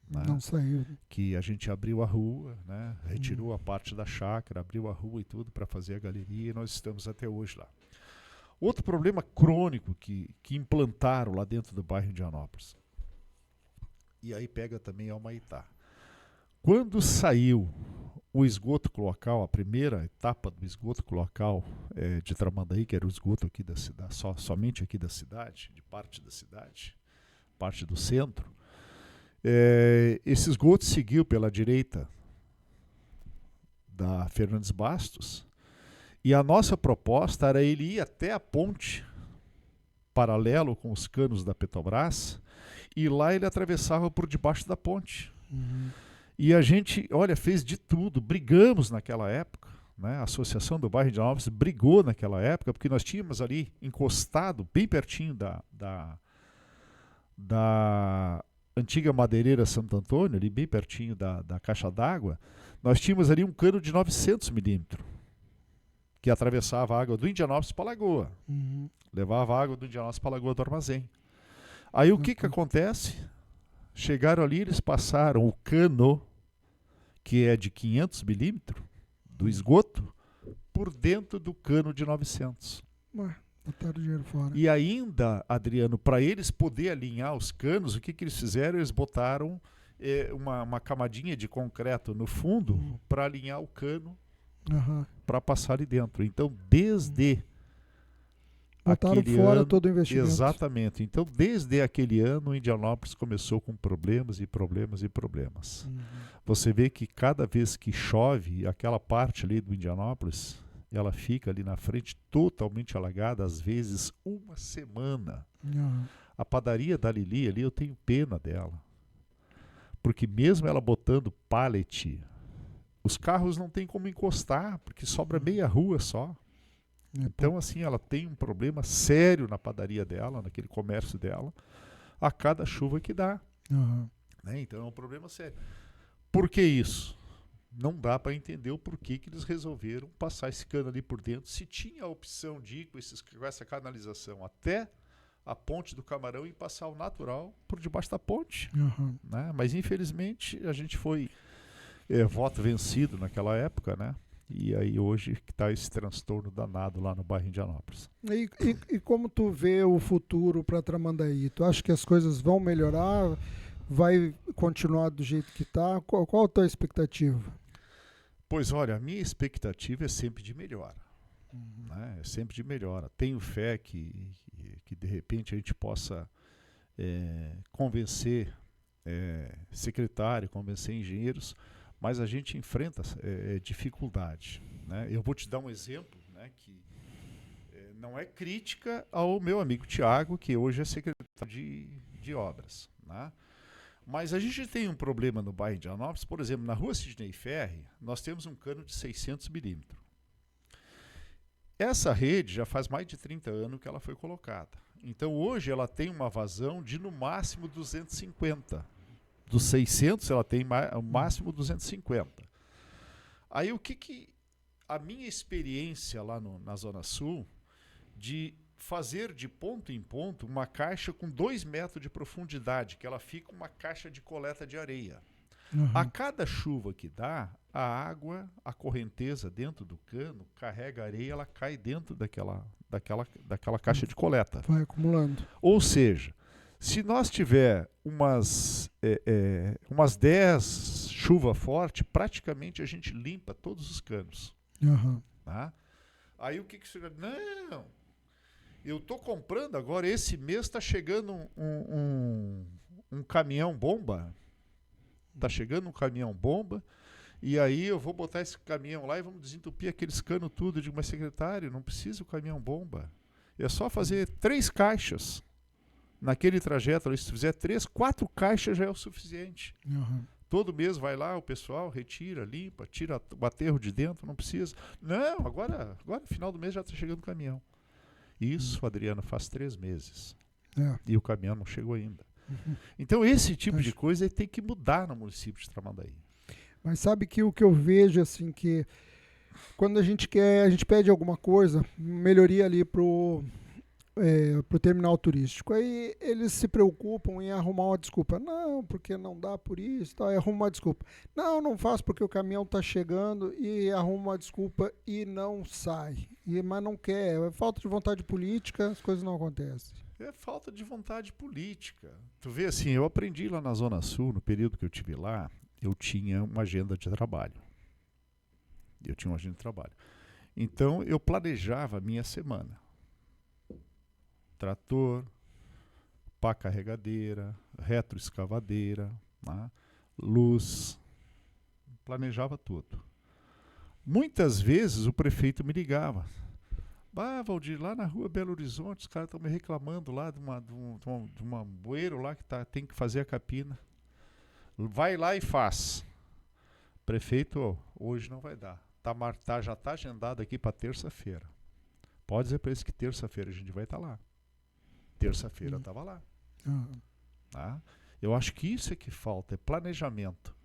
Né, não saiu. Que a gente abriu a rua, né, retirou a parte da chácara, abriu a rua e tudo para fazer a galeria, e nós estamos até hoje lá. Outro problema crônico que implantaram lá dentro do bairro Indianópolis, e aí pega também a Humaitá. Quando saiu o esgoto cloacal, a primeira etapa do esgoto cloacal de Tramandaí, que era o esgoto aqui da cidade, somente aqui da cidade, de parte da cidade, parte do centro, esse esgoto seguiu pela direita da Fernandes Bastos, e a nossa proposta era ele ir até a ponte, paralelo com os canos da Petrobras, e lá ele atravessava por debaixo da ponte. E a gente, olha, fez de tudo, brigamos naquela época, né? A Associação do Bairro de Indianópolis brigou naquela época, porque nós tínhamos ali encostado, bem pertinho da antiga madeireira Santo Antônio, ali bem pertinho da caixa d'água, nós tínhamos ali um cano de 900 milímetros, que atravessava a água do Indianópolis para a Lagoa. Levava a água do Indianópolis para a Lagoa do Armazém. Aí o que acontece? Chegaram ali, eles passaram o cano, que é de 500 milímetros, do esgoto, por dentro do cano de 900. Botaram o dinheiro fora. E ainda, Adriano, para eles poderem alinhar os canos, o que eles fizeram? Eles botaram uma camadinha de concreto no fundo para alinhar o cano para passar ali dentro. Então, desde botaram aquele fora ano, todo o investimento. Exatamente. Então, desde aquele ano, o Indianópolis começou com problemas e problemas e problemas. Você vê que cada vez que chove, aquela parte ali do Indianópolis, ela fica ali na frente totalmente alagada, às vezes uma semana. A padaria da Lili ali, eu tenho pena dela. Porque mesmo ela botando pallet, os carros não tem como encostar, porque sobra meia rua só. Então, assim, ela tem um problema sério na padaria dela, naquele comércio dela, a cada chuva que dá. Né? Então, é um problema sério. Por que isso? Não dá para entender o porquê que eles resolveram passar esse cano ali por dentro, se tinha a opção de ir com essa canalização até a ponte do Camarão e passar o natural por debaixo da ponte. Né? Mas, infelizmente, a gente foi voto vencido naquela época, né? E aí hoje que está esse transtorno danado lá no bairro Indianópolis. E como tu vê o futuro para Tramandaí? Tu acha que as coisas vão melhorar? Vai continuar do jeito que está? Qual a tua expectativa? Pois olha, a minha expectativa é sempre de melhora. Né? É sempre de melhora. Tenho fé que de repente a gente possa convencer secretário, convencer engenheiros, mas a gente enfrenta dificuldade. Né? Eu vou te dar um exemplo, né, que não é crítica ao meu amigo Tiago, que hoje é secretário de obras. Né? Mas a gente tem um problema no bairro de Indianópolis, por exemplo, na rua Sidney Ferri, nós temos um cano de 600 milímetros. Essa rede já faz mais de 30 anos que ela foi colocada. Então hoje ela tem uma vazão de no máximo 250. Dos 600 ela tem no máximo 250. Aí o que a minha experiência lá na Zona Sul de fazer de ponto em ponto uma caixa com 2 metros de profundidade, que ela fica uma caixa de coleta de areia. A cada chuva que dá, a água, a correnteza dentro do cano, carrega areia, ela cai dentro daquela caixa de coleta. Vai acumulando. Ou seja, se nós tiver umas 10 chuva forte, praticamente a gente limpa todos os canos. Tá? Aí o que você... Não, eu estou comprando agora, esse mês está chegando um caminhão-bomba. Está chegando um caminhão-bomba, e aí eu vou botar esse caminhão lá e vamos desentupir aqueles canos tudo. Eu digo, mas secretário, não precisa o caminhão-bomba. É só fazer 3 caixas naquele trajeto. Se fizer 3, 4 caixas já é o suficiente. Todo mês vai lá, o pessoal retira, limpa, tira o aterro de dentro, não precisa. Não, agora final do mês já está chegando o caminhão. Isso, Adriano, faz 3 meses. E o caminhão não chegou ainda. Então esse tipo de coisa tem que mudar no município de Tramandaí. Mas sabe que o que eu vejo, assim, que quando a gente pede alguma coisa, melhoria ali pro terminal turístico, aí eles se preocupam em arrumar uma desculpa. Não, porque não dá por isso, tá? Arruma uma desculpa. Não faço porque o caminhão está chegando, e arruma uma desculpa e não sai. Mas não quer, é falta de vontade política, as coisas não acontecem. É falta de vontade política. Tu vê assim, eu aprendi lá na Zona Sul, no período que eu estive lá, eu tinha uma agenda de trabalho. Então eu planejava a minha semana. Trator, pá carregadeira, retroescavadeira, né? Luz, planejava tudo. Muitas vezes o prefeito me ligava. Valdir, lá na rua Belo Horizonte, os caras estão me reclamando lá de uma bueiro lá que tem que fazer a capina. Vai lá e faz. Prefeito, hoje não vai dar. Já está agendado aqui para terça-feira. Pode dizer para eles que terça-feira a gente vai estar lá. Terça-feira estava lá. Tá? Eu acho que isso é que falta, é planejamento.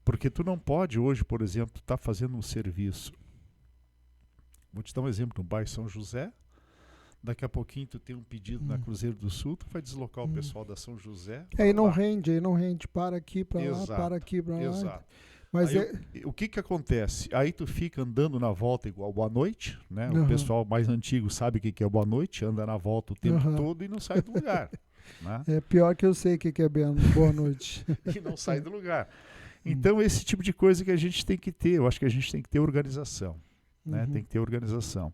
Porque tu não pode hoje, por exemplo, estar fazendo um serviço. Vou te dar um exemplo, no bairro São José, daqui a pouquinho tu tem um pedido na Cruzeiro do Sul, tu vai deslocar o pessoal da São José. Aí não rende, para aqui para lá, para aqui para lá. Exato. Mas o que acontece? Aí tu fica andando na volta igual boa noite, né? O pessoal mais antigo sabe o que é boa noite, anda na volta o tempo todo e não sai do lugar. Né? É pior que eu sei o que é boa noite. E não sai do lugar. Então esse tipo de coisa que a gente tem que ter, eu acho que a gente tem que ter organização. Né? Tem que ter organização.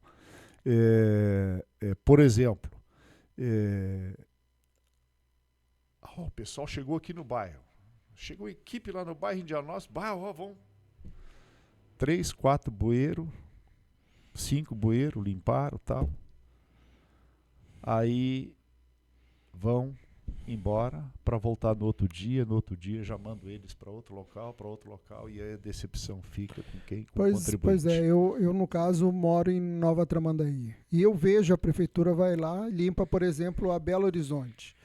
Por exemplo, o pessoal chegou aqui no bairro. Chegou a equipe lá no bairro Indianópolis, vão 3, 4 bueiros, 5 bueiros, limparam e tal. Aí vão embora para voltar no outro dia já mando eles para outro local, e aí a decepção fica com quem? Com o contribuinte. Pois é, eu no caso moro em Nova Tramandaí, e eu vejo a prefeitura vai lá, limpa, por exemplo, a Belo Horizonte.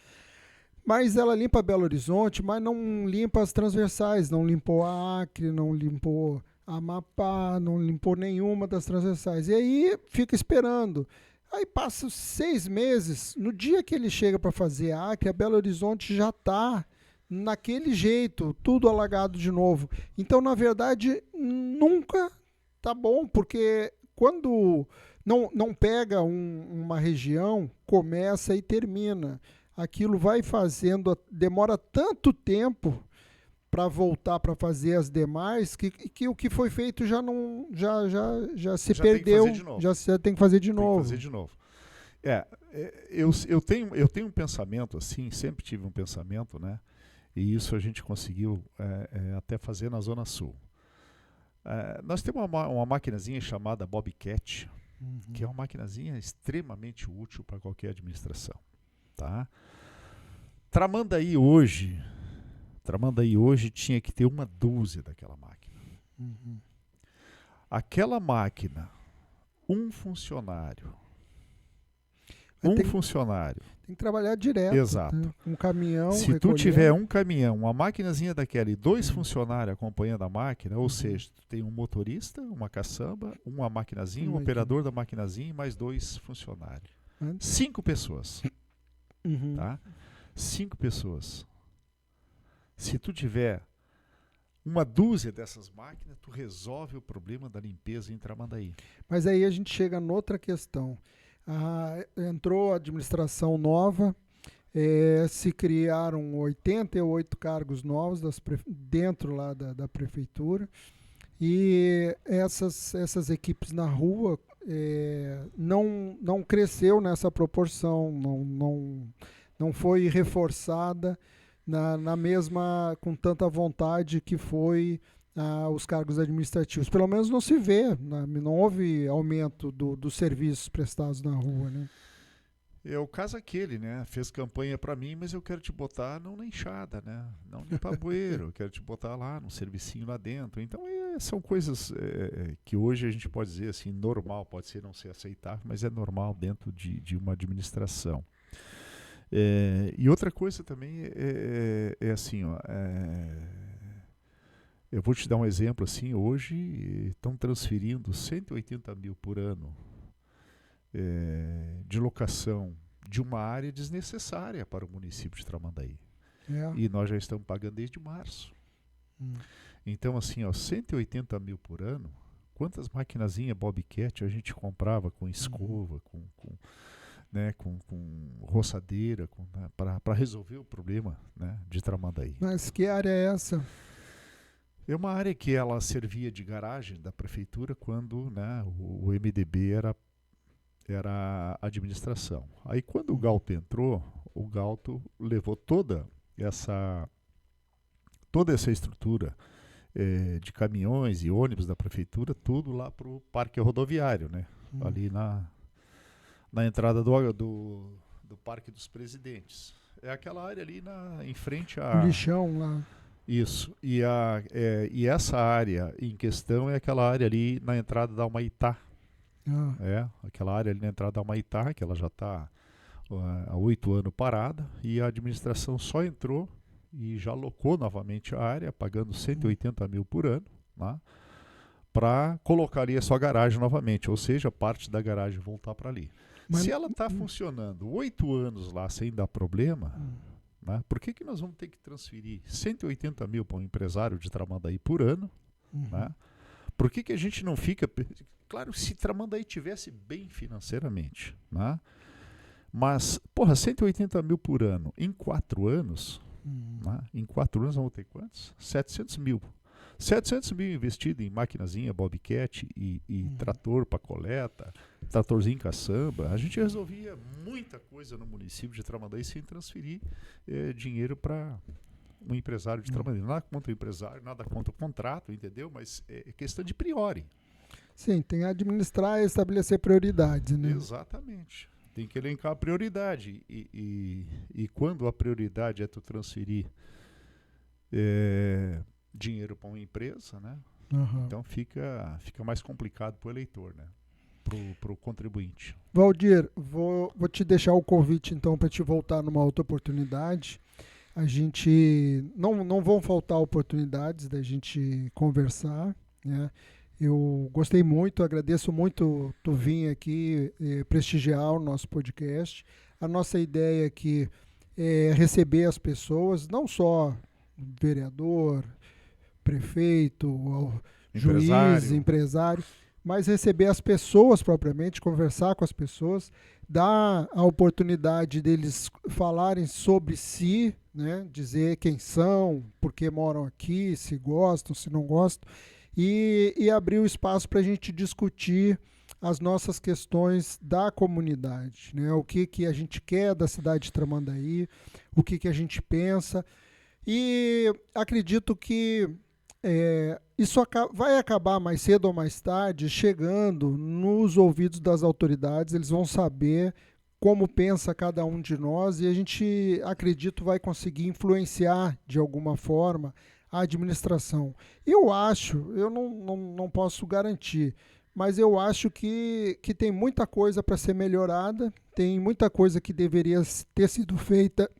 Mas ela limpa Belo Horizonte, mas não limpa as transversais, não limpou a Acre, não limpou a Amapá, não limpou nenhuma das transversais. E aí fica esperando. Aí passa 6 meses, no dia que ele chega para fazer a Acre, a Belo Horizonte já está naquele jeito, tudo alagado de novo. Então, na verdade, nunca tá bom, porque quando não pega uma região, começa e termina. Aquilo vai fazendo, demora tanto tempo para voltar para fazer as demais que o que foi feito já se perdeu, já tem que fazer de novo. Eu tenho um pensamento assim, sempre tive um pensamento, né? E isso a gente conseguiu até fazer na Zona Sul. Nós temos uma maquinazinha chamada Bobcat, que é uma maquinazinha extremamente útil para qualquer administração. Tá? Tramandaí hoje tinha que ter 1 dúzia daquela máquina. Aquela máquina, um funcionário. Tem que trabalhar direto. Exato. Né? Um caminhão. Se tu recolhendo. tiver um caminhão, uma maquinazinha daquela e 2 funcionários acompanhando a máquina, ou seja, tu tem um motorista, uma caçamba, uma maquinazinha, um operador da maquinazinha e mais 2 funcionários. 5 pessoas. Tá? 5 pessoas. Se tu tiver uma dúzia dessas máquinas, tu resolve o problema da limpeza em Tramandaí. Mas aí a gente chega noutra questão. Entrou a administração nova, se criaram 88 cargos novos dentro lá da prefeitura, e essas equipes na rua não cresceu nessa proporção, não foi reforçada na mesma, com tanta vontade que foi os cargos administrativos. Pelo menos não se vê, não houve aumento dos serviços prestados na rua, né? É o caso aquele, né? Fez campanha para mim, mas eu quero te botar não na enxada, né? Não limpar bueiro, eu quero te botar lá no servicinho lá dentro. Então são coisas que hoje a gente pode dizer assim, normal, pode ser não ser aceitável, mas é normal dentro de uma administração. E outra coisa também é assim, ó, eu vou te dar um exemplo assim, hoje estão transferindo 180 mil por ano de locação de uma área desnecessária para o município de Tramandaí. E nós já estamos pagando desde março. Então assim, ó, 180 mil por ano, quantas maquinazinhas Bobcat a gente comprava com escova, com roçadeira, para resolver o problema, né, de Tramandaí. Mas que área é essa? É uma área que ela servia de garagem da prefeitura quando, né, o MDB era a administração. Aí quando o Galto entrou, o Galto levou toda essa estrutura de caminhões e ônibus da prefeitura, tudo lá para o parque rodoviário, né? Ali na entrada do Parque dos Presidentes. É aquela área ali em frente a... O lixão lá. Isso. E essa área em questão é aquela área ali na entrada da Humaitá. Aquela área ali na entrada da Humaitá, que ela já está há 8 anos parada, e a administração só entrou e já locou novamente a área, pagando 180 mil por ano, né, para colocar ali a sua garagem novamente, ou seja, parte da garagem voltar para ali. Se ela está funcionando 8 anos lá sem dar problema, né, por que nós vamos ter que transferir 180 mil para um empresário de Tramandaí por ano? Né? Por que a gente não fica... Claro, se Tramandaí tivesse bem financeiramente, né? Mas, 180 mil por ano em 4 anos, né? Em 4 anos vamos ter quantos? 700 mil. 700 mil investido em maquinazinha, Bobcat e trator para coleta, tratorzinho caçamba. A gente resolvia muita coisa no município de Tramandaí sem transferir dinheiro para um empresário de Tramandaí. Nada contra o empresário, nada contra o contrato, entendeu? Mas é questão de priori. Sim, tem que administrar e estabelecer prioridades, né? Exatamente. Tem que elencar a prioridade. E quando a prioridade é tu transferir dinheiro para uma empresa, né? Então fica mais complicado para o eleitor, né? Para o contribuinte. Valdir, vou te deixar o convite então para te voltar numa outra oportunidade. A gente não vão faltar oportunidades da gente conversar, né? Eu gostei muito, agradeço muito tu vir aqui prestigiar o nosso podcast. A nossa ideia aqui é receber as pessoas, não só vereador, prefeito, juiz, empresário, mas receber as pessoas propriamente, conversar com as pessoas, dar a oportunidade deles falarem sobre si, né, dizer quem são, por que moram aqui, se gostam, se não gostam, e abrir o espaço para a gente discutir as nossas questões da comunidade, né? O que a gente quer da cidade de Tramandaí, o que a gente pensa. E acredito que isso vai acabar mais cedo ou mais tarde chegando nos ouvidos das autoridades. Eles vão saber como pensa cada um de nós e a gente, acredito, vai conseguir influenciar de alguma forma a administração. Eu acho, eu não posso garantir, mas eu acho que tem muita coisa para ser melhorada, tem muita coisa que deveria ter sido feita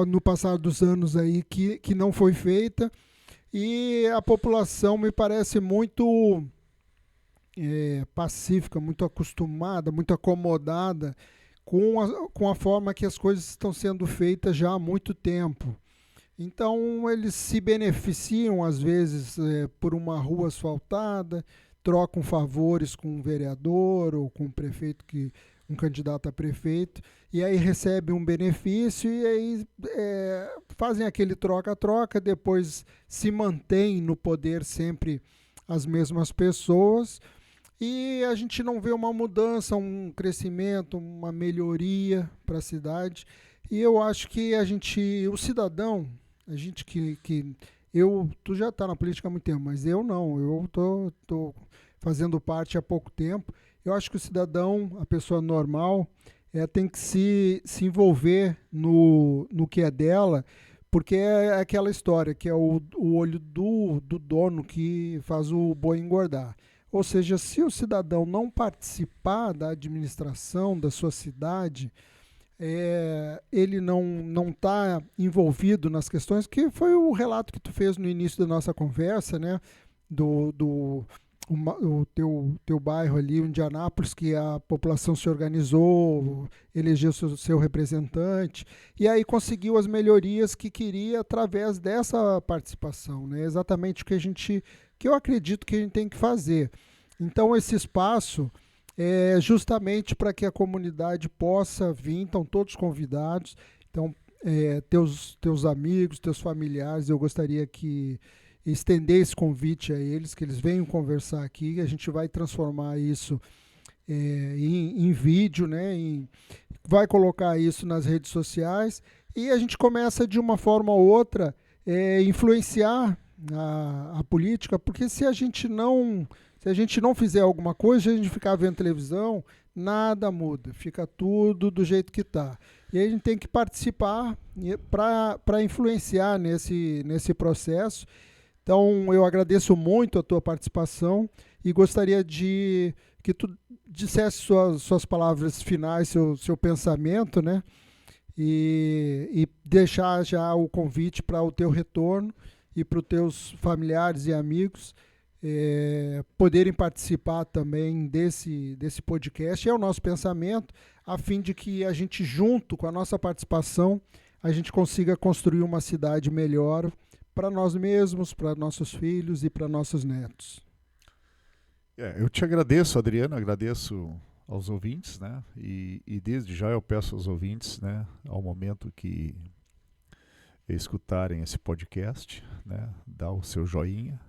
no passar dos anos aí que não foi feita, e a população me parece muito pacífica, muito acostumada, muito acomodada com a forma que as coisas estão sendo feitas já há muito tempo. Então eles se beneficiam às vezes por uma rua asfaltada, trocam favores com um vereador ou com um prefeito, um candidato a prefeito, e aí recebem um benefício e aí fazem aquele troca-troca, depois se mantém no poder sempre as mesmas pessoas, e a gente não vê uma mudança, um crescimento, uma melhoria para a cidade. E eu acho que o cidadão, a gente tu já está na política há muito tempo, mas eu não, eu tô fazendo parte há pouco tempo. Eu acho que o cidadão, a pessoa normal, tem que se envolver no que é dela, porque é aquela história que é o olho do dono que faz o boi engordar. Ou seja, se o cidadão não participar da administração da sua cidade, ele não está envolvido nas questões, que foi o relato que tu fez no início da nossa conversa, né? O teu bairro ali, o Indianápolis, que a população se organizou, elegeu seu representante, e aí conseguiu as melhorias que queria através dessa participação, né? Exatamente o que eu acredito que a gente tem que fazer. Então, esse espaço é justamente para que a comunidade possa vir, estão todos convidados. Então, teus amigos, teus familiares, eu gostaria que estender esse convite a eles, que eles venham conversar aqui. A gente vai transformar isso em vídeo, né? Vai colocar isso nas redes sociais e a gente começa de uma forma ou outra influenciar a política, porque se a gente não fizer alguma coisa, a gente ficar vendo televisão, nada muda, fica tudo do jeito que está. E aí a gente tem que participar para influenciar nesse processo. Então, eu agradeço muito a tua participação e gostaria que tu dissesse suas palavras finais, seu pensamento, né? E deixar já o convite para o teu retorno e para os teus familiares e amigos poderem participar também desse podcast. É o nosso pensamento, a fim de que a gente, junto com a nossa participação, a gente consiga construir uma cidade melhor para nós mesmos, para nossos filhos e para nossos netos. Eu te agradeço, Adriano, agradeço aos ouvintes, né? E desde já eu peço aos ouvintes, né, ao momento que escutarem esse podcast, né, dar o seu joinha,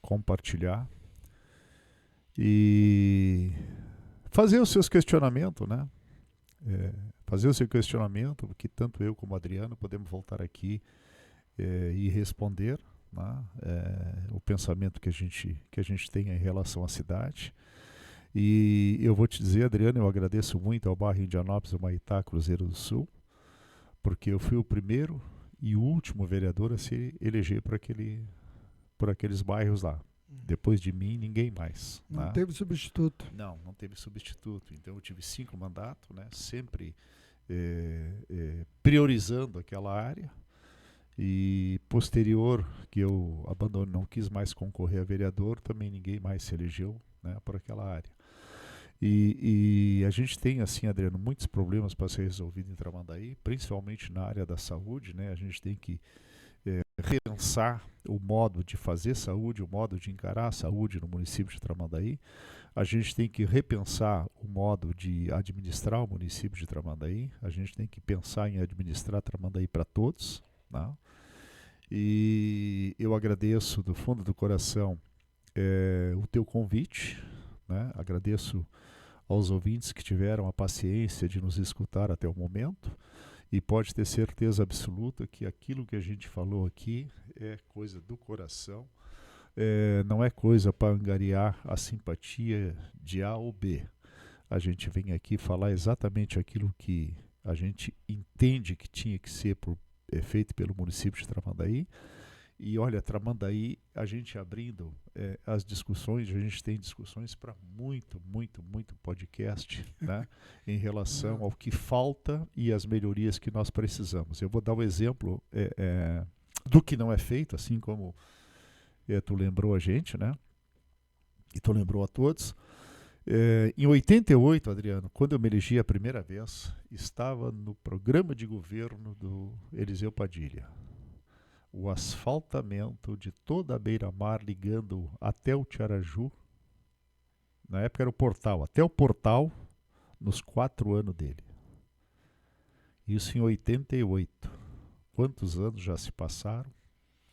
compartilhar e fazer os seus questionamentos, né? Fazer o seu questionamento, porque tanto eu como o Adriano podemos voltar aqui e responder, né, o pensamento que a gente tem em relação à cidade. E eu vou te dizer, Adriano, eu agradeço muito ao bairro Indianópolis, Humaitá, Cruzeiro do Sul, porque eu fui o primeiro e o último vereador a se eleger por aqueles bairros lá. Depois de mim, ninguém mais. Não teve substituto. Não teve substituto. Então eu tive 5 mandatos, né, sempre priorizando aquela área. E posterior, que eu abandonei, não quis mais concorrer a vereador, também ninguém mais se elegeu, né, por aquela área. E a gente tem, assim, Adriano, muitos problemas para ser resolvido em Tramandaí, principalmente na área da saúde, né? A gente tem que repensar o modo de fazer saúde, o modo de encarar a saúde no município de Tramandaí. A gente tem que repensar o modo de administrar o município de Tramandaí. A gente tem que pensar em administrar Tramandaí para todos, né? E eu agradeço do fundo do coração o teu convite, né? Agradeço aos ouvintes que tiveram a paciência de nos escutar até o momento. E pode ter certeza absoluta que aquilo que a gente falou aqui é coisa do coração, não é coisa para angariar a simpatia de A ou B. A gente vem aqui falar exatamente aquilo que a gente entende que tinha que ser feito pelo município de Tramandaí, E olha, Tramandaí, a gente abrindo as discussões, a gente tem discussões para muito podcast, né, em relação ao que falta e as melhorias que nós precisamos. Eu vou dar um exemplo do que não é feito, assim como tu lembrou a gente, né, e tu lembrou a todos. Em 88, Adriano, quando eu me elegi a primeira vez, estava no programa de governo do Eliseu Padilha. O asfaltamento de toda a beira-mar ligando até o Tiaraju, na época era o portal, até o portal, nos 4 anos dele. Isso em 88. Quantos anos já se passaram?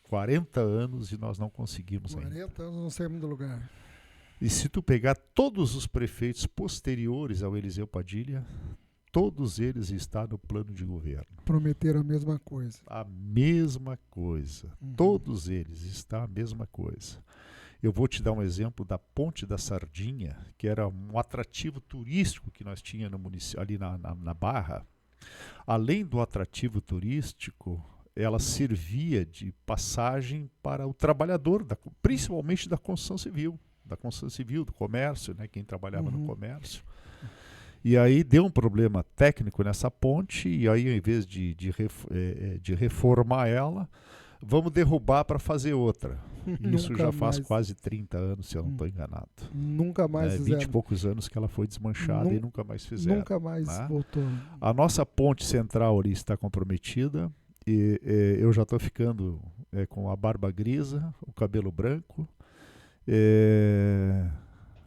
40 anos e nós não conseguimos 40 anos não saímos do lugar. E se tu pegar todos os prefeitos posteriores ao Eliseu Padilha, todos eles estão no plano de governo. Prometeram a mesma coisa. A mesma coisa. Todos eles estão a mesma coisa. Eu vou te dar um exemplo da Ponte da Sardinha, que era um atrativo turístico que nós tínhamos no município, ali na Barra. Além do atrativo turístico, ela servia de passagem para o trabalhador, principalmente da construção civil, do comércio, né, quem trabalhava no comércio. E aí deu um problema técnico nessa ponte, e aí, ao invés de reformar ela, vamos derrubar para fazer outra. Isso já faz quase 30 anos, se eu não estou enganado. Nunca mais fizeram. 20 e poucos anos que ela foi desmanchada e nunca mais fizeram. Nunca mais voltou. A nossa ponte central ali está comprometida, e eu já estou ficando com a barba grisa, o cabelo branco,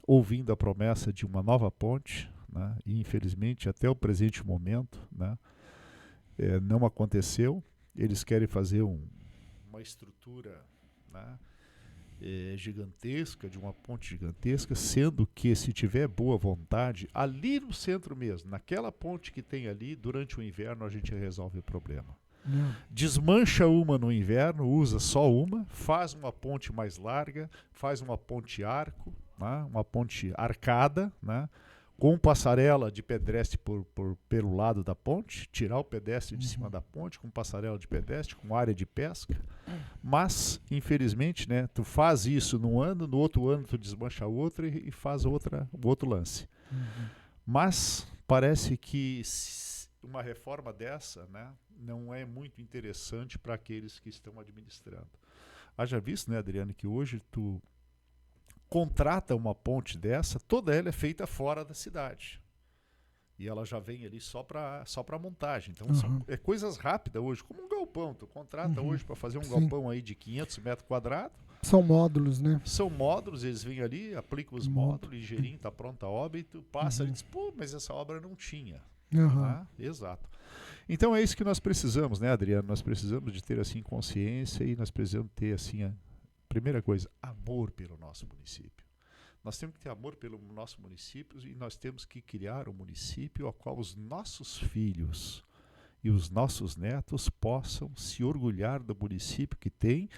ouvindo a promessa de uma nova ponte, né? E infelizmente até o presente momento, né, não aconteceu. Eles querem fazer uma estrutura, né, gigantesca, de uma ponte gigantesca, sendo que, se tiver boa vontade, ali no centro mesmo, naquela ponte que tem ali, durante o inverno a gente resolve o problema. Desmancha uma no inverno, usa só uma, faz uma ponte mais larga, faz uma ponte arco, né, uma ponte arcada, né, com passarela de pedestre pelo lado da ponte, tirar o pedestre de cima da ponte, com passarela de pedestre, com área de pesca. Mas, infelizmente, né, tu faz isso num ano, no outro ano tu desmancha outra e faz o outro lance. Mas parece que uma reforma dessa, né, não é muito interessante para aqueles que estão administrando. Haja visto, né, Adriano, que hoje tu contrata uma ponte dessa, toda ela é feita fora da cidade. E ela já vem ali só para montagem. Então, são coisas rápidas hoje, como um galpão. Tu contrata hoje para fazer um galpão aí de 500 metros quadrados. São módulos, né? São módulos, eles vêm ali, aplicam os módulos, ligeirinho, tá pronta a obra, e tu passa e diz, pô, mas essa obra não tinha. Tá? Exato. Então é isso que nós precisamos, né, Adriano? Nós precisamos de ter, assim, consciência, e nós precisamos ter, assim, primeira coisa, amor pelo nosso município. Nós temos que ter amor pelo nosso município, e nós temos que criar um município ao qual os nossos filhos e os nossos netos possam se orgulhar do município que tem,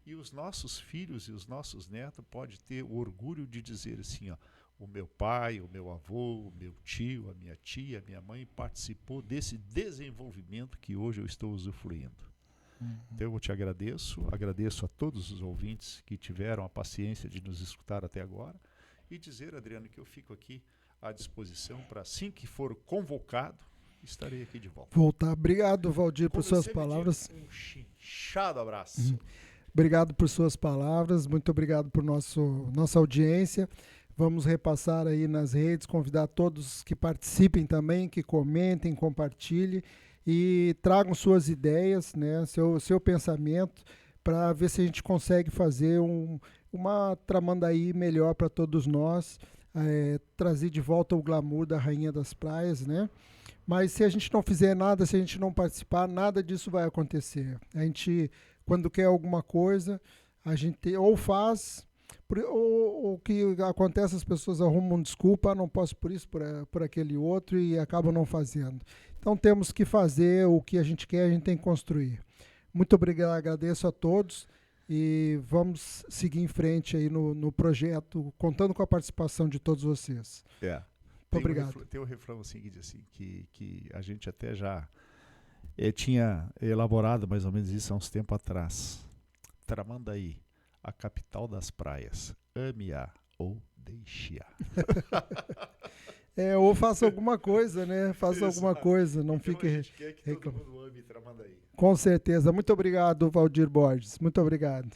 e os nossos filhos e os nossos netos podem ter o orgulho de dizer assim, ó, o meu pai, o meu avô, o meu tio, a minha tia, a minha mãe participou desse desenvolvimento que hoje eu estou usufruindo. Então eu te agradeço a todos os ouvintes que tiveram a paciência de nos escutar até agora, e dizer, Adriano, que eu fico aqui à disposição para, assim que for convocado, estarei aqui de volta. Obrigado, Valdir, por suas palavras. Um chinchado abraço. Obrigado por suas palavras, muito obrigado por nossa audiência. Vamos repassar aí nas redes, convidar todos que participem também, que comentem, compartilhem e tragam suas ideias, né, seu pensamento, para ver se a gente consegue fazer uma Tramandaí melhor para todos nós, trazer de volta o glamour da Rainha das Praias, né? Mas se a gente não fizer nada, se a gente não participar, nada disso vai acontecer. A gente, quando quer alguma coisa, a gente ou faz, ou o que acontece, as pessoas arrumam desculpa, não posso por isso, por aquele outro, e acabam não fazendo. Então temos que fazer o que a gente quer, a gente tem que construir. Muito obrigado, agradeço a todos, e vamos seguir em frente aí no projeto, contando com a participação de todos vocês. Muito obrigado. Tem um refrão assim que diz assim, que a gente até já tinha elaborado mais ou menos isso há uns tempos atrás. Tramandaí, a capital das praias. Ame-a ou deixe-a. Ou faça alguma coisa, né? Faça alguma coisa, não então fique... A gente quer que todo mundo ame Tramandaí. Com certeza. Muito obrigado, Valdir Borges. Muito obrigado.